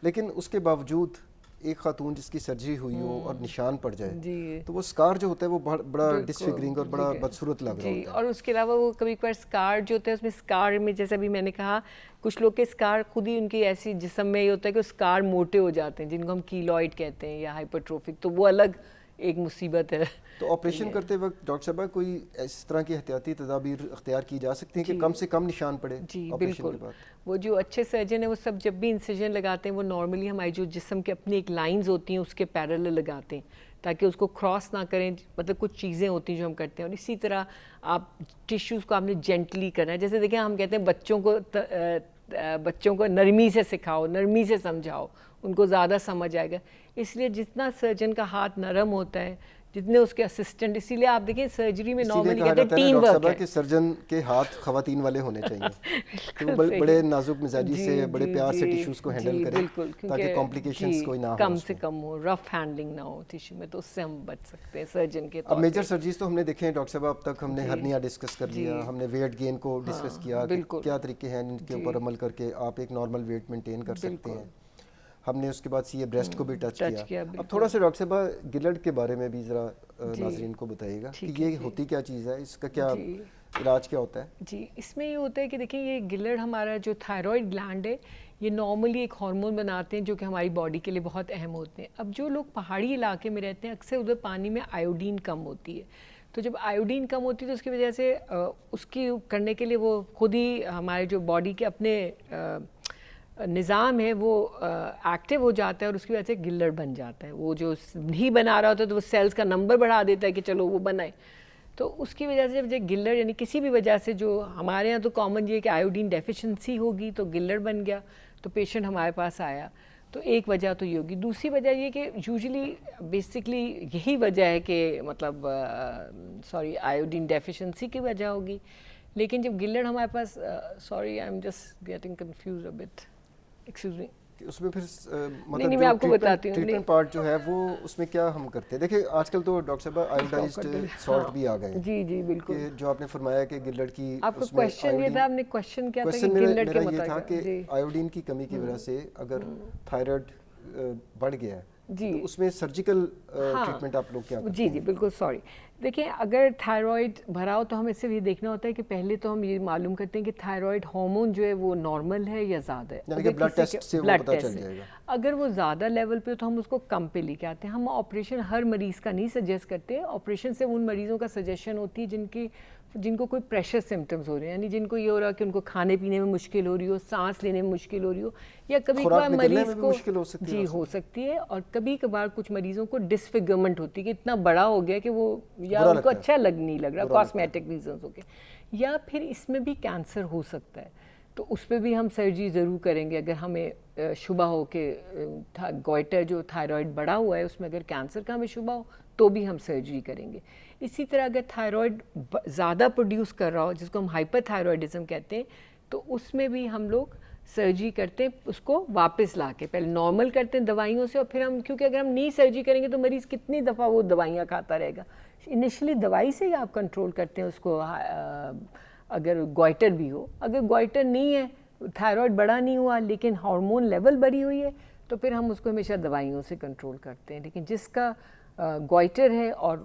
لیکن اس کے باوجود ایک خاتون جس کی سرجری ہوئی ہو اور نشان پڑ جائے تو وہ سکار جو ہوتا ہے وہ بڑا ڈسفگرنگ اور بڑا بدصورت لگ رہا ہوتا ہے. اور اس کے علاوہ وہ کبھی کبھار سکار جو ہوتا ہے اس میں سکار میں جیسا بھی میں نے کہا کچھ لوگ کے سکار خود ہی ان کی ایسی جسم میں یہ ہوتا ہے کہ سکار موٹے ہو جاتے ہیں جن کو ہم کیلوئڈ کہتے ہیں یا ہائپرٹروفک، تو وہ الگ ایک مصیبت ہے. تو آپریشن کرتے وقت ڈاکٹر صاحبہ کوئی اس طرح کی احتیاطی تدابیر اختیار کی جا سکتی ہیں کہ کم سے کم نشان پڑے؟ جی بالکل. وہ جو اچھے سرجن ہیں وہ سب جب بھی انسیجن لگاتے ہیں وہ نارملی ہماری جو جسم کے اپنی ایک لائنز ہوتی ہیں اس کے پیرلل لگاتے ہیں تاکہ اس کو کراس نہ کریں. مطلب کچھ چیزیں ہوتی ہیں جو ہم کرتے ہیں، اور اسی طرح آپ ٹیشوز کو آپ نے جینٹلی کرنا ہے. جیسے دیکھیں ہم کہتے ہیں بچوں کو نرمی سے سکھاؤ، نرمی سے سمجھاؤ، ان کو زیادہ سمجھ آئے گا. اس لیے جتنا سرجن کا ہاتھ نرم ہوتا ہے جتنے اس کے اسسٹنٹ، اسی لیے آپ دیکھیں سرجری میں نارملی کہتے ہیں ٹیم ورک ہے کہ سرجن کے ہاتھ خواتین والے ہونے چاہیے کہ وہ بڑے نازک مزاجی سے بڑے پیار سے ٹیشوز کو ہینڈل کریں تاکہ کمپلیکیشنز کوئی نہ ہو، کم سے کم ہو، رف ہینڈلنگ نہ ہو ٹیشو میں، تو اس سے ہم بچ سکتے ہیں سرجن کے طور. اب میجر سرجریز تو ہم نے دیکھے ہیں ڈاکٹر صاحب، اب تک ہم نے ہرنیا ڈسکس کر لیا، ہم نے ویٹ گین کو ڈسکس کیا، کیا طریقے ہیں ان کے اوپر عمل کر کے آپ ایک نارمل ویٹ مینٹین کر سکتے ہیں. ہم نے اس کے بعد سی بریسٹ کو بھی ٹچ کیا. اب تھوڑا سا ڈاکٹر صاحب گلڑ کے بارے میں بھی ذرا ناظرین کو بتائیے گا کہ یہ ہوتی کیا چیز ہے، اس کا کیا علاج کیا ہوتا ہے؟ جی اس میں یہ ہوتا ہے کہ دیکھیں یہ گلڑ ہمارا جو تھائرائڈ گلینڈ ہے یہ نارملی ایک ہارمون بناتے ہیں جو کہ ہماری باڈی کے لیے بہت اہم ہوتے ہیں. اب جو لوگ پہاڑی علاقے میں رہتے ہیں اکثر ادھر پانی میں آیوڈین کم ہوتی ہے، تو جب آیوڈین کم ہوتی ہے تو اس کی وجہ سے اس کی کرنے کے لیے وہ خود ہی ہمارے جو باڈی کے اپنے نظام ہے وہ ایکٹیو ہو جاتا ہے اور اس کی وجہ سے گلڑ بن جاتا ہے. وہ جو نہیں بنا رہا ہوتا ہے تو وہ سیلز کا نمبر بڑھا دیتا ہے کہ چلو وہ بنائے. تو اس کی وجہ سے جب گلڑ یعنی کسی بھی وجہ سے، جو ہمارے یہاں تو کامن یہ کہ آیوڈین ڈیفیشنسی ہوگی تو گلڑ بن گیا تو پیشنٹ ہمارے پاس آیا، تو ایک وجہ تو یہ ہوگی. دوسری وجہ یہ کہ یوزلی بیسکلی یہی وجہ ہے کہ مطلب آیوڈین ڈیفیشنسی کی وجہ ہوگی. لیکن جب گلڑ ہمارے پاس I am just getting confused a bit, excuse me, اس میں پھر مطلب میں آپ کو بتاتی ہوں ٹریٹمنٹ پارٹ جو ہے وہ اس میں کیا ہم کرتے ہیں. دیکھیں آج کل تو ڈاکٹر صاحب آیوڈائزڈ سالٹ بھی آ گئے ہیں. جی جی بالکل. کہ جو آپ نے فرمایا کہ گلڑ کی، آپ کا کویشچن یہ تھا، آپ نے کویشچن کیا تھا کہ گلڑ کے متعلق؟ یہ تھا کہ آیوڈین کی کمی کی وجہ سے اگر تھائرائڈ بڑھ گیا ہے جی تو اس میں سرجیکل ٹریٹمنٹ آپ لوگ کیا کرتے ہیں؟ جی بالکل. سوری، دیکھیں اگر تھائرائڈ بھرا ہو تو ہمیں صرف یہ دیکھنا ہوتا ہے کہ پہلے تو ہم یہ معلوم کرتے ہیں کہ تھائرائڈ ہارمون جو ہے وہ نارمل ہے یا زیادہ ہے. یعنی کہ بلڈ ٹیسٹ سے وہ پتہ چل جائے گا. اگر وہ زیادہ لیول پہ تو ہم اس کو کم پہ لے کے آتے ہیں. ہم آپریشن ہر مریض کا نہیں سجیسٹ کرتے. آپریشن سے ان مریضوں کا سجیشن ہوتی ہے جن کو کوئی پریشر سمٹمز ہو رہے ہیں، یعنی جن کو یہ ہو رہا ہے کہ ان کو کھانے پینے میں مشکل ہو رہی ہو، سانس لینے میں مشکل ہو رہی ہو، یا کبھی کبھار مریض کو جی ہو سکتی ہے، اور کبھی کبھار کچھ مریضوں کو ڈسفگرمنٹ ہوتی ہے کہ اتنا بڑا ہو گیا کہ وہ یا ان کو اچھا نہیں لگ رہا، کاسمیٹک ریزنز ہو کے، یا پھر اس میں بھی کینسر ہو سکتا ہے. تو اس پہ بھی ہم سرجری ضرور کریں گے اگر ہمیں شبہ ہو کہ گوئٹر جو تھائرائڈ بڑا ہوا ہے اس میں اگر کینسر کا ہمیں شبہ ہو تو بھی ہم سرجری کریں گے. اسی طرح اگر تھائرائڈ زیادہ پروڈیوس کر رہا ہو جس کو ہم ہائپر تھائرائڈزم کہتے ہیں تو اس میں بھی ہم لوگ سرجری کرتے ہیں اس کو واپس لا کے، پہلے نارمل کرتے ہیں دوائیوں سے، اور پھر ہم کیونکہ اگر ہم نہیں سرجری کریں گے تو مریض کتنی دفعہ وہ دوائیاں کھاتا رہے گا. انیشلی دوائی سے ہی آپ کنٹرول کرتے ہیں اس کو. اگر گوائٹر بھی ہو، اگر گوائٹر نہیں ہے، تھائرائڈ بڑا نہیں ہوا لیکن ہارمون لیول بڑھی ہوئی ہے، تو پھر ہم اس کو ہمیشہ دوائیوں سے کنٹرول کرتے ہیں. لیکن جس کا گوائٹر ہے اور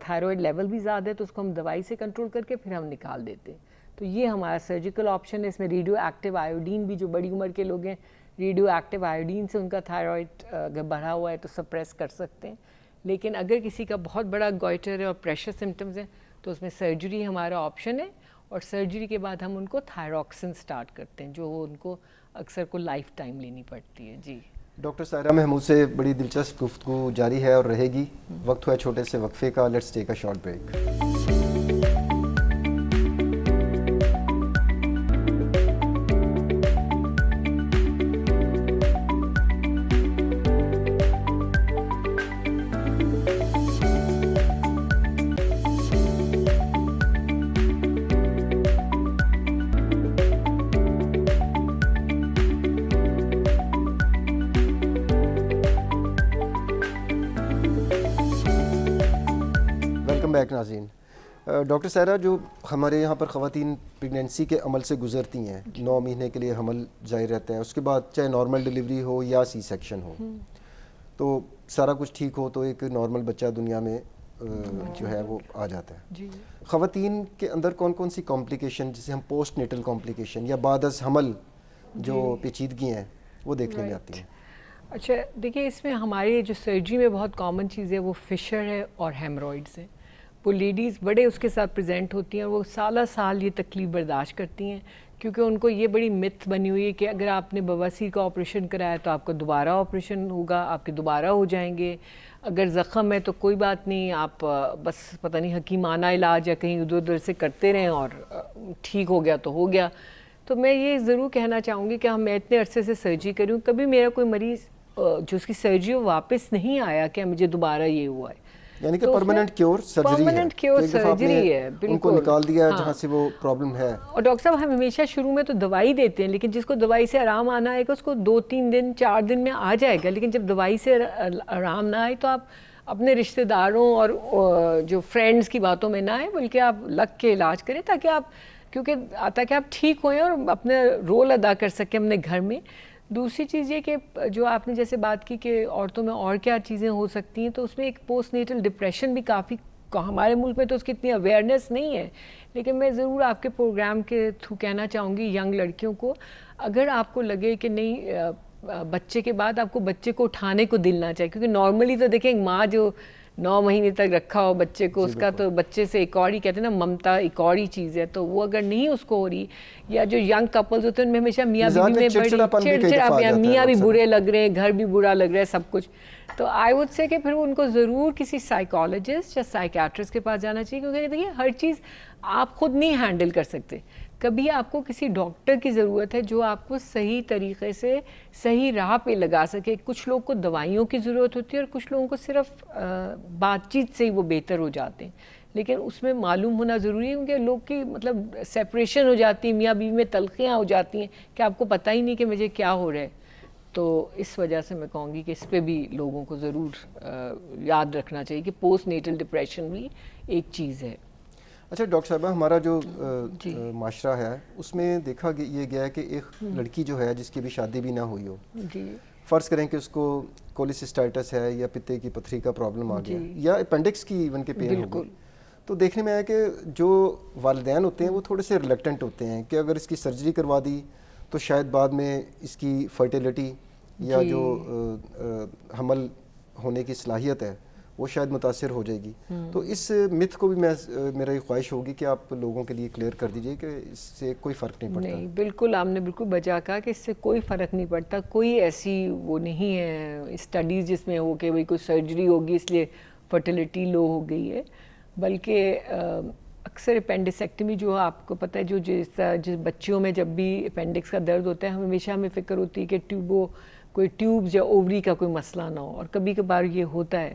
تھائرائڈ لیول بھی زیادہ ہے تو اس کو ہم دوائی سے کنٹرول کر کے پھر ہم نکال دیتے ہیں. تو یہ ہمارا سرجیکل آپشن ہے. اس میں ریڈیو ایکٹیو آیوڈین بھی، جو بڑی عمر کے لوگ ہیں ریڈیو ایکٹیو آیوڈین سے ان کا تھائرائڈ اگر بڑھا ہوا ہے تو سپریس کر سکتے ہیں. لیکن اگر کسی کا بہت بڑا گوائٹر ہے اور پریشر سمٹمز ہیں تو اس میں سرجری ہمارا آپشن ہے، اور سرجری کے بعد ہم ان کو تھائروکسن سٹارٹ کرتے ہیں جو ان کو اکثر کو لائف ٹائم لینی پڑتی ہے. جی ڈاکٹر سائرہ محمود سے بڑی دلچسپ گفتگو جاری ہے اور رہے گی. وقت ہوا چھوٹے سے وقفے کا. Let's take a short break. Back ناظرین. ڈاکٹر سائرہ، جو ہمارے یہاں پر خواتین پریگنینسی کے عمل سے گزرتی ہیں، 9 مہینے کے لیے حمل جاری رہتا ہے، اس کے بعد چاہے نارمل ڈیلیوری ہو یا سی سیکشن ہو، تو سارا کچھ ٹھیک ہو تو ایک نارمل بچہ دنیا میں جو ہے وہ آ جاتا ہے. خواتین کے اندر کون کون سی کمپلیکیشن، جسے ہم پوسٹ نیٹل کمپلیکیشن یا بعد از حمل جو پیچیدگی ہیں وہ دیکھنے میں آتی ہیں؟ اچھا دیکھیے، اس میں ہماری جو سرجری میں بہت کامن چیز ہے وہ فشر ہے اور ہیمرائڈز ہیں. وہ لیڈیز بڑے اس کے ساتھ پریزنٹ ہوتی ہیں اور وہ سالہ سال یہ تکلیف برداشت کرتی ہیں، کیونکہ ان کو یہ بڑی متھ بنی ہوئی ہے کہ اگر آپ نے بواسیر کا آپریشن کرایا تو آپ کا دوبارہ آپریشن ہوگا، آپ کے دوبارہ ہو جائیں گے. اگر زخم ہے تو کوئی بات نہیں، آپ بس پتہ نہیں حکیمانہ علاج یا کہیں ادھر ادھر سے کرتے رہیں اور ٹھیک ہو گیا تو ہو گیا. تو میں یہ ضرور کہنا چاہوں گی کہ میں اتنے عرصے سے سرجری کری ہوں، کبھی میرا کوئی مریض جو اس کی سرجری واپس نہیں آیا کہ مجھے دوبارہ یہ ہوا ہے. یعنی کہ پرماننٹ کیور سرجری ہے، ان کو نکال دیا جہاں سے وہ پرابلم ہے. اور ڈاکٹر صاحب ہم ہمیشہ شروع میں تو دوائی دیتے ہیں، لیکن جس کو دوائی سے آرام آنا آئے گا اس کو 2-3 دن 4 دن میں آ جائے گا. لیکن جب دوائی سے آرام نہ آئے تو آپ اپنے رشتہ داروں اور جو فرینڈز کی باتوں میں نہ آئے، بلکہ آپ لگ کے علاج کریں تاکہ آپ ٹھیک ہوئیں اور اپنا رول ادا کر سکیں اپنے گھر میں. دوسری چیز یہ کہ جو آپ نے جیسے بات کی کہ عورتوں میں اور کیا چیزیں ہو سکتی ہیں، تو اس میں ایک پوسٹ نیٹل ڈپریشن بھی کافی، ہمارے ملک میں تو اس کی اتنی اویئرنیس نہیں ہے، لیکن میں ضرور آپ کے پروگرام کے تھرو کہنا چاہوں گی ینگ لڑکیوں کو، اگر آپ کو لگے کہ نہیں بچے کے بعد آپ کو بچے کو اٹھانے کو دل نہ چاہیے، کیونکہ نارملی تو دیکھیں ماں جو 9 مہینے تک رکھا ہو بچے کو، اس کا تو بچے سے ایک اور ہی کہتے ہیں نا، ممتا ایک اور ہی چیز ہے. تو وہ اگر نہیں اس کو ہو رہی، یا جو ینگ کپلز ہوتے ہیں ان میں ہمیشہ میاں بیوی میں بڑی چڑچڑا، میاں بھی برے لگ رہے ہیں، گھر بھی برا لگ رہا ہے، سب کچھ. تو آئی وڈ سے کہ پھر ان کو ضرور کسی سائیکالوجسٹ یا سائیکیٹرسٹ کے پاس جانا چاہیے، کیونکہ دیکھیے ہر چیز آپ خود نہیں ہینڈل کر سکتے. کبھی آپ کو کسی ڈاکٹر کی ضرورت ہے جو آپ کو صحیح طریقے سے صحیح راہ پہ لگا سکے. کچھ لوگ کو دوائیوں کی ضرورت ہوتی ہے اور کچھ لوگوں کو صرف بات چیت سے ہی وہ بہتر ہو جاتے ہیں، لیکن اس میں معلوم ہونا ضروری ہے، کیونکہ لوگ کی مطلب سیپریشن ہو جاتی ہے، میاں بیوی میں تلخیاں ہو جاتی ہیں کہ آپ کو پتہ ہی نہیں کہ مجھے کیا ہو رہا ہے. تو اس وجہ سے میں کہوں گی کہ اس پہ بھی لوگوں کو ضرور یاد رکھنا چاہیے کہ پوسٹ نیٹل ڈپریشن بھی ایک چیز ہے. اچھا ڈاکٹر صاحبہ، ہمارا جو معاشرہ ہے اس میں دیکھا یہ گیا ہے کہ ایک لڑکی جو ہے جس کی بھی شادی بھی نہ ہوئی ہو، فرض کریں کہ اس کو کولیسسٹائٹس ہے یا پتے کی پتھری کا پرابلم آ گیا یا اپینڈکس کی ایون کے پین ہو گئی، تو دیکھنے میں آیا کہ جو والدین ہوتے ہیں وہ تھوڑے سے ریلیکٹنٹ ہوتے ہیں کہ اگر اس کی سرجری کروا دی تو شاید بعد میں اس کی فرٹیلیٹی یا جو حمل ہونے کی صلاحیت ہے وہ شاید متاثر ہو جائے گی. تو اس متھ کو بھی میرا یہ خواہش ہوگی کہ آپ لوگوں کے لیے کلیئر کر دیجئے کہ اس سے کوئی فرق نہیں پڑتا. نہیں، بالکل آپ نے بالکل بجا کہا کہ اس سے کوئی فرق نہیں پڑتا. کوئی ایسی وہ نہیں ہے اسٹڈیز جس میں ہو کہ بھئی کوئی سرجری ہوگی اس لیے فرٹیلیٹی لو ہو گئی ہے، بلکہ اکثر اپینڈیسیکٹمی جو آپ کو پتہ ہے جو جس بچیوں میں جب بھی اپینڈکس کا درد ہوتا ہے ہمیشہ ہمیں فکر ہوتی ہے کہ کوئی ٹیوبز یا اووری کا کوئی مسئلہ نہ ہو، اور کبھی کبھار یہ ہوتا ہے.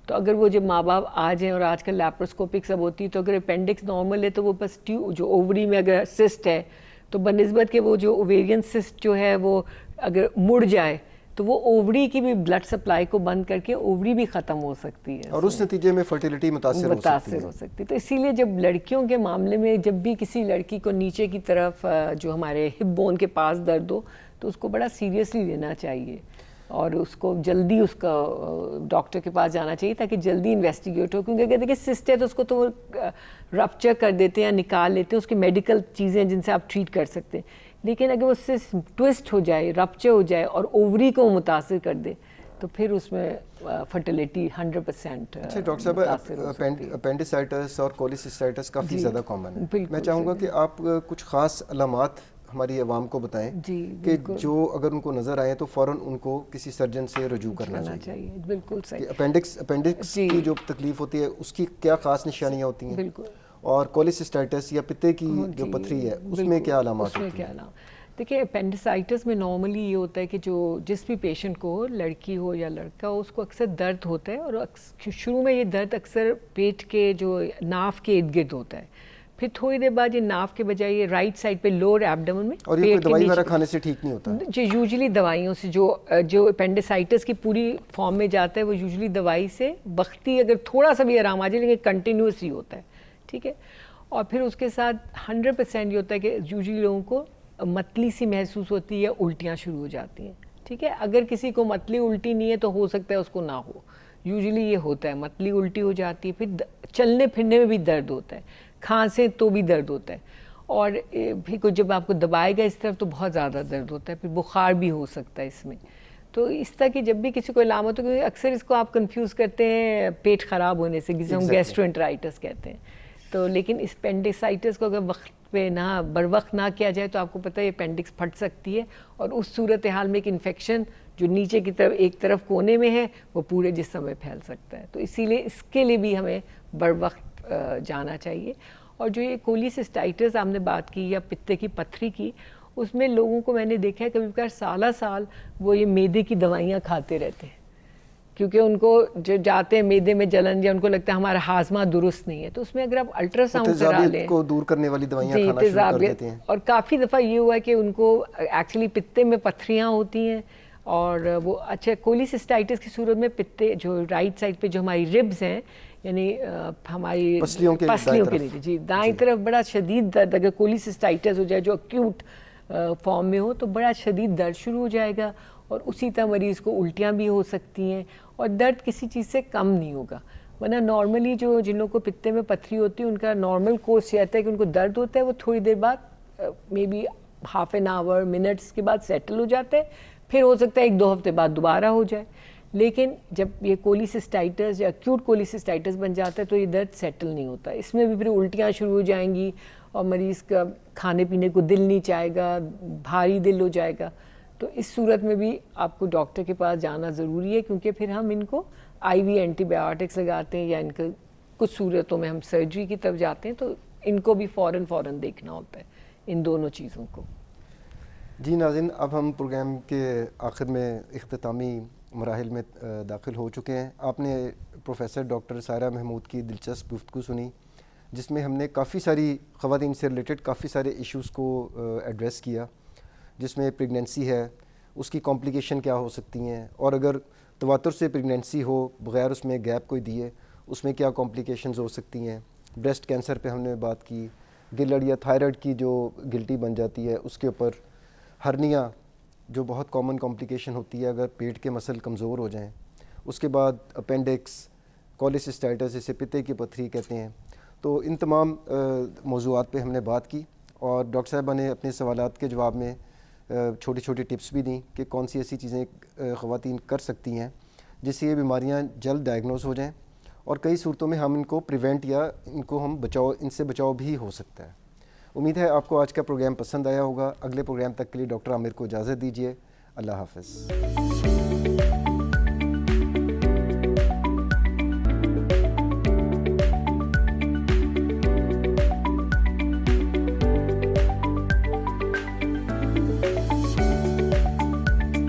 تو اگر وہ جب ماں باپ آ جائیں، اور آج کل لیپروسکوپک سب ہوتی ہے، تو اگر اپینڈکس نارمل ہے تو وہ بس جو اووری میں اگر سسٹ ہے تو بنسبت کہ وہ جو اوویرین سسٹ جو ہے وہ اگر مڑ جائے تو وہ اووری کی بھی بلڈ سپلائی کو بند کر کے اووری بھی ختم ہو سکتی ہے اور اس نتیجے میں فرٹیلیٹی متاثر ہو سکتی ہے. تو اسی لیے جب لڑکیوں کے معاملے میں جب بھی کسی لڑکی کو نیچے کی طرف جو ہمارے ہپ بون کے پاس درد ہو تو اس کو بڑا سیریسلی لینا چاہیے اور اس کو جلدی اس کا ڈاکٹر کے پاس جانا چاہیے تاکہ جلدی انویسٹیگیٹ ہو. کیونکہ اگر دیکھیں سسٹ ہے تو اس کو تو رپچر کر دیتے ہیں یا نکال لیتے ہیں, اس کی میڈیکل چیزیں جن سے آپ ٹریٹ کر سکتے ہیں. لیکن اگر اس سے ٹوسٹ ہو جائے, رپچر ہو جائے اور اووری کو متاثر کر دے تو پھر اس میں فرٹیلیٹی 100%. اچھا ڈاکٹر صاحب, اپینڈیسائٹس اور کولیسسٹائٹس کافی زیادہ کامن ہے. میں چاہوں گا کہ آپ کچھ خاص علامات ہماری عوام کو بتائیں کہ جو اگر ان کو نظر آئے تو فوراً ان کو کسی سرجن سے رجوع کرنا چاہیے. بالکل صحیح. اپینڈکس کی جو تکلیف ہوتی ہے اس کی کیا خاص نشانیاں ہوتی ہیں, اور کولیسسٹائٹس یا پتے کی جو پتھری ہے اس میں کیا علامات ہوتی ہیں؟ دیکھیں اپینڈیسائٹس میں نارملی یہ ہوتا ہے کہ جس بھی پیشنٹ کو ہو, لڑکی ہو یا لڑکا ہو, اس کو اکثر درد ہوتا ہے اور شروع میں یہ درد اکثر پیٹ کے جو ناف کے ارد گرد ہوتا ہے. پھر تھوڑی دیر بعد یہ ناف کے بجائے یہ رائٹ سائڈ پہ لوور ایبڈمن میں, اور یہ دوائی وغیرہ کھانے سے ٹھیک نہیں ہوتا جو یوزلی دوائیوں سے جو اپینڈیسائٹس کی پوری فارم میں جاتا ہے وہ یوزلی دوائی سے وقتی اگر تھوڑا سا بھی آرام آ جائے لیکن کنٹینیوس ہی ہوتا ہے. ٹھیک ہے. اور پھر اس کے ساتھ 100% یہ ہوتا ہے کہ یوزلی لوگوں کو متلی سی محسوس ہوتی ہے, الٹیاں شروع ہو جاتی ہیں. ٹھیک ہے. اگر کسی کو متلی الٹی نہیں ہے تو ہو سکتا ہے اس کو نہ ہو. یوزلی یہ ہوتا ہے متلی الٹی ہو جاتی ہے, پھر چلنے پھرنے میں بھی درد ہوتا ہے, کھانسے تو بھی درد ہوتا ہے, اور پھر جب آپ کو دبائے گا اس طرف تو بہت زیادہ درد ہوتا ہے, پھر بخار بھی ہو سکتا ہے اس میں. تو اس طرح کی جب بھی کسی کو علامت ہو, کیونکہ اکثر اس کو آپ کنفیوز کرتے ہیں پیٹ خراب ہونے سے, جسے ہم گیسٹرونٹرائٹس کہتے ہیں. تو لیکن اس اپینڈیسائٹس کو اگر وقت پہ بر وقت نہ کیا جائے تو آپ کو پتہ ہے اپینڈکس پھٹ سکتی ہے, اور اس صورتحال میں ایک انفیکشن جو نیچے کی طرف ایک طرف کونے میں ہے وہ پورے جسم میں پھیل سکتا ہے. تو اسی لیے اس کے لیے بھی ہمیں بر وقت جانا چاہیے. اور جو یہ کولیسسٹائٹس آپ نے بات کی یا پتے کی پتھری کی, اس میں لوگوں کو میں نے دیکھا ہے کبھی کبھار سال وہ یہ معدے کی دوائیاں کھاتے رہتے ہیں, کیونکہ ان کو جو جاتے ہیں معدے میں جلن یا ان کو لگتا ہے ہمارا ہاضمہ درست نہیں ہے. تو اس میں اگر آپ الٹرا ساؤنڈ کرا لیں کو دور کرنے والی دوائیاں کھانا شروع کر دیتے ہیں. اور کافی دفعہ یہ ہوا ہے کہ ان کو ایکچولی پتے میں پتھریاں ہوتی ہیں, اور وہ اچھا کولیسسٹائٹس کی صورت میں پتے جو رائٹ سائڈ پہ جو ہماری ربز ہیں یعنی ہماری پسلیوں کے نیچے جی دائیں طرف بڑا شدید درد, اگر کولیسسٹائٹس ہو جائے جو ایکیوٹ فارم میں ہو تو بڑا شدید درد شروع ہو جائے گا, اور اسی طرح مریض کو الٹیاں بھی ہو سکتی ہیں, اور درد کسی چیز سے کم نہیں ہوگا. ورنہ نارملی جن لوگوں کو پتے میں پتھری ہوتی ہے ان کا نارمل کورس یہ رہتا ہے کہ ان کو درد ہوتا ہے, وہ تھوڑی دیر بعد maybe half an hour minutes کے بعد سیٹل ہو جاتا ہے, پھر ہو سکتا ہے 1-2 ہفتے بعد دوبارہ ہو جائے. لیکن جب یہ کولیسسٹائٹس یا ایکیوٹ کولیسسٹائٹس بن جاتا ہے تو یہ درد سیٹل نہیں ہوتا. اس میں بھی پھر الٹیاں شروع ہو جائیں گی, اور مریض کا کھانے پینے کو دل نہیں چاہے گا, بھاری دل ہو جائے گا. تو اس صورت میں بھی آپ کو ڈاکٹر کے پاس جانا ضروری ہے, کیونکہ پھر ہم ان کو آئی وی اینٹی بایوٹکس لگاتے ہیں, یا ان کا کچھ صورتوں میں ہم سرجری کی طرف جاتے ہیں, تو ان کو بھی فوراً دیکھنا ہوتا ہے ان دونوں چیزوں کو. جی ناظرین, اب ہم پروگرام کے آخر میں اختتامی مراحل میں داخل ہو چکے ہیں. آپ نے پروفیسر ڈاکٹر سائرہ محمود کی دلچسپ گفتگو سنی, جس میں ہم نے کافی ساری خواتین سے ریلیٹڈ کافی سارے ایشوز کو ایڈریس کیا, جس میں پریگنینسی ہے, اس کی کمپلیکیشن کیا ہو سکتی ہیں, اور اگر تواتر سے پریگنینسی ہو بغیر اس میں گیپ کوئی دیے اس میں کیا کمپلیکیشنز ہو سکتی ہیں. بریسٹ کینسر پہ ہم نے بات کی, گلڈ یا تھائرائڈ کی جو گلٹی بن جاتی ہے اس کے اوپر, ہرنیا جو بہت کامن کمپلیکیشن ہوتی ہے اگر پیٹ کے مسل کمزور ہو جائیں, اس کے بعد اپینڈکس, کولیسسٹائٹس جسے پتے کی پتھری کہتے ہیں. تو ان تمام موضوعات پہ ہم نے بات کی, اور ڈاکٹر صاحبہ نے اپنے سوالات کے جواب میں چھوٹی چھوٹی ٹپس بھی دیں کہ کون سی ایسی چیزیں خواتین کر سکتی ہیں جس سے یہ بیماریاں جلد ڈائگنوز ہو جائیں, اور کئی صورتوں میں ہم ان کو پریونٹ یا ان سے بچاؤ بھی ہو سکتا ہے. امید ہے آپ کو آج کا پروگرام پسند آیا ہوگا. اگلے پروگرام تک کے لیے ڈاکٹر عامر کو اجازت دیجیے. اللہ حافظ.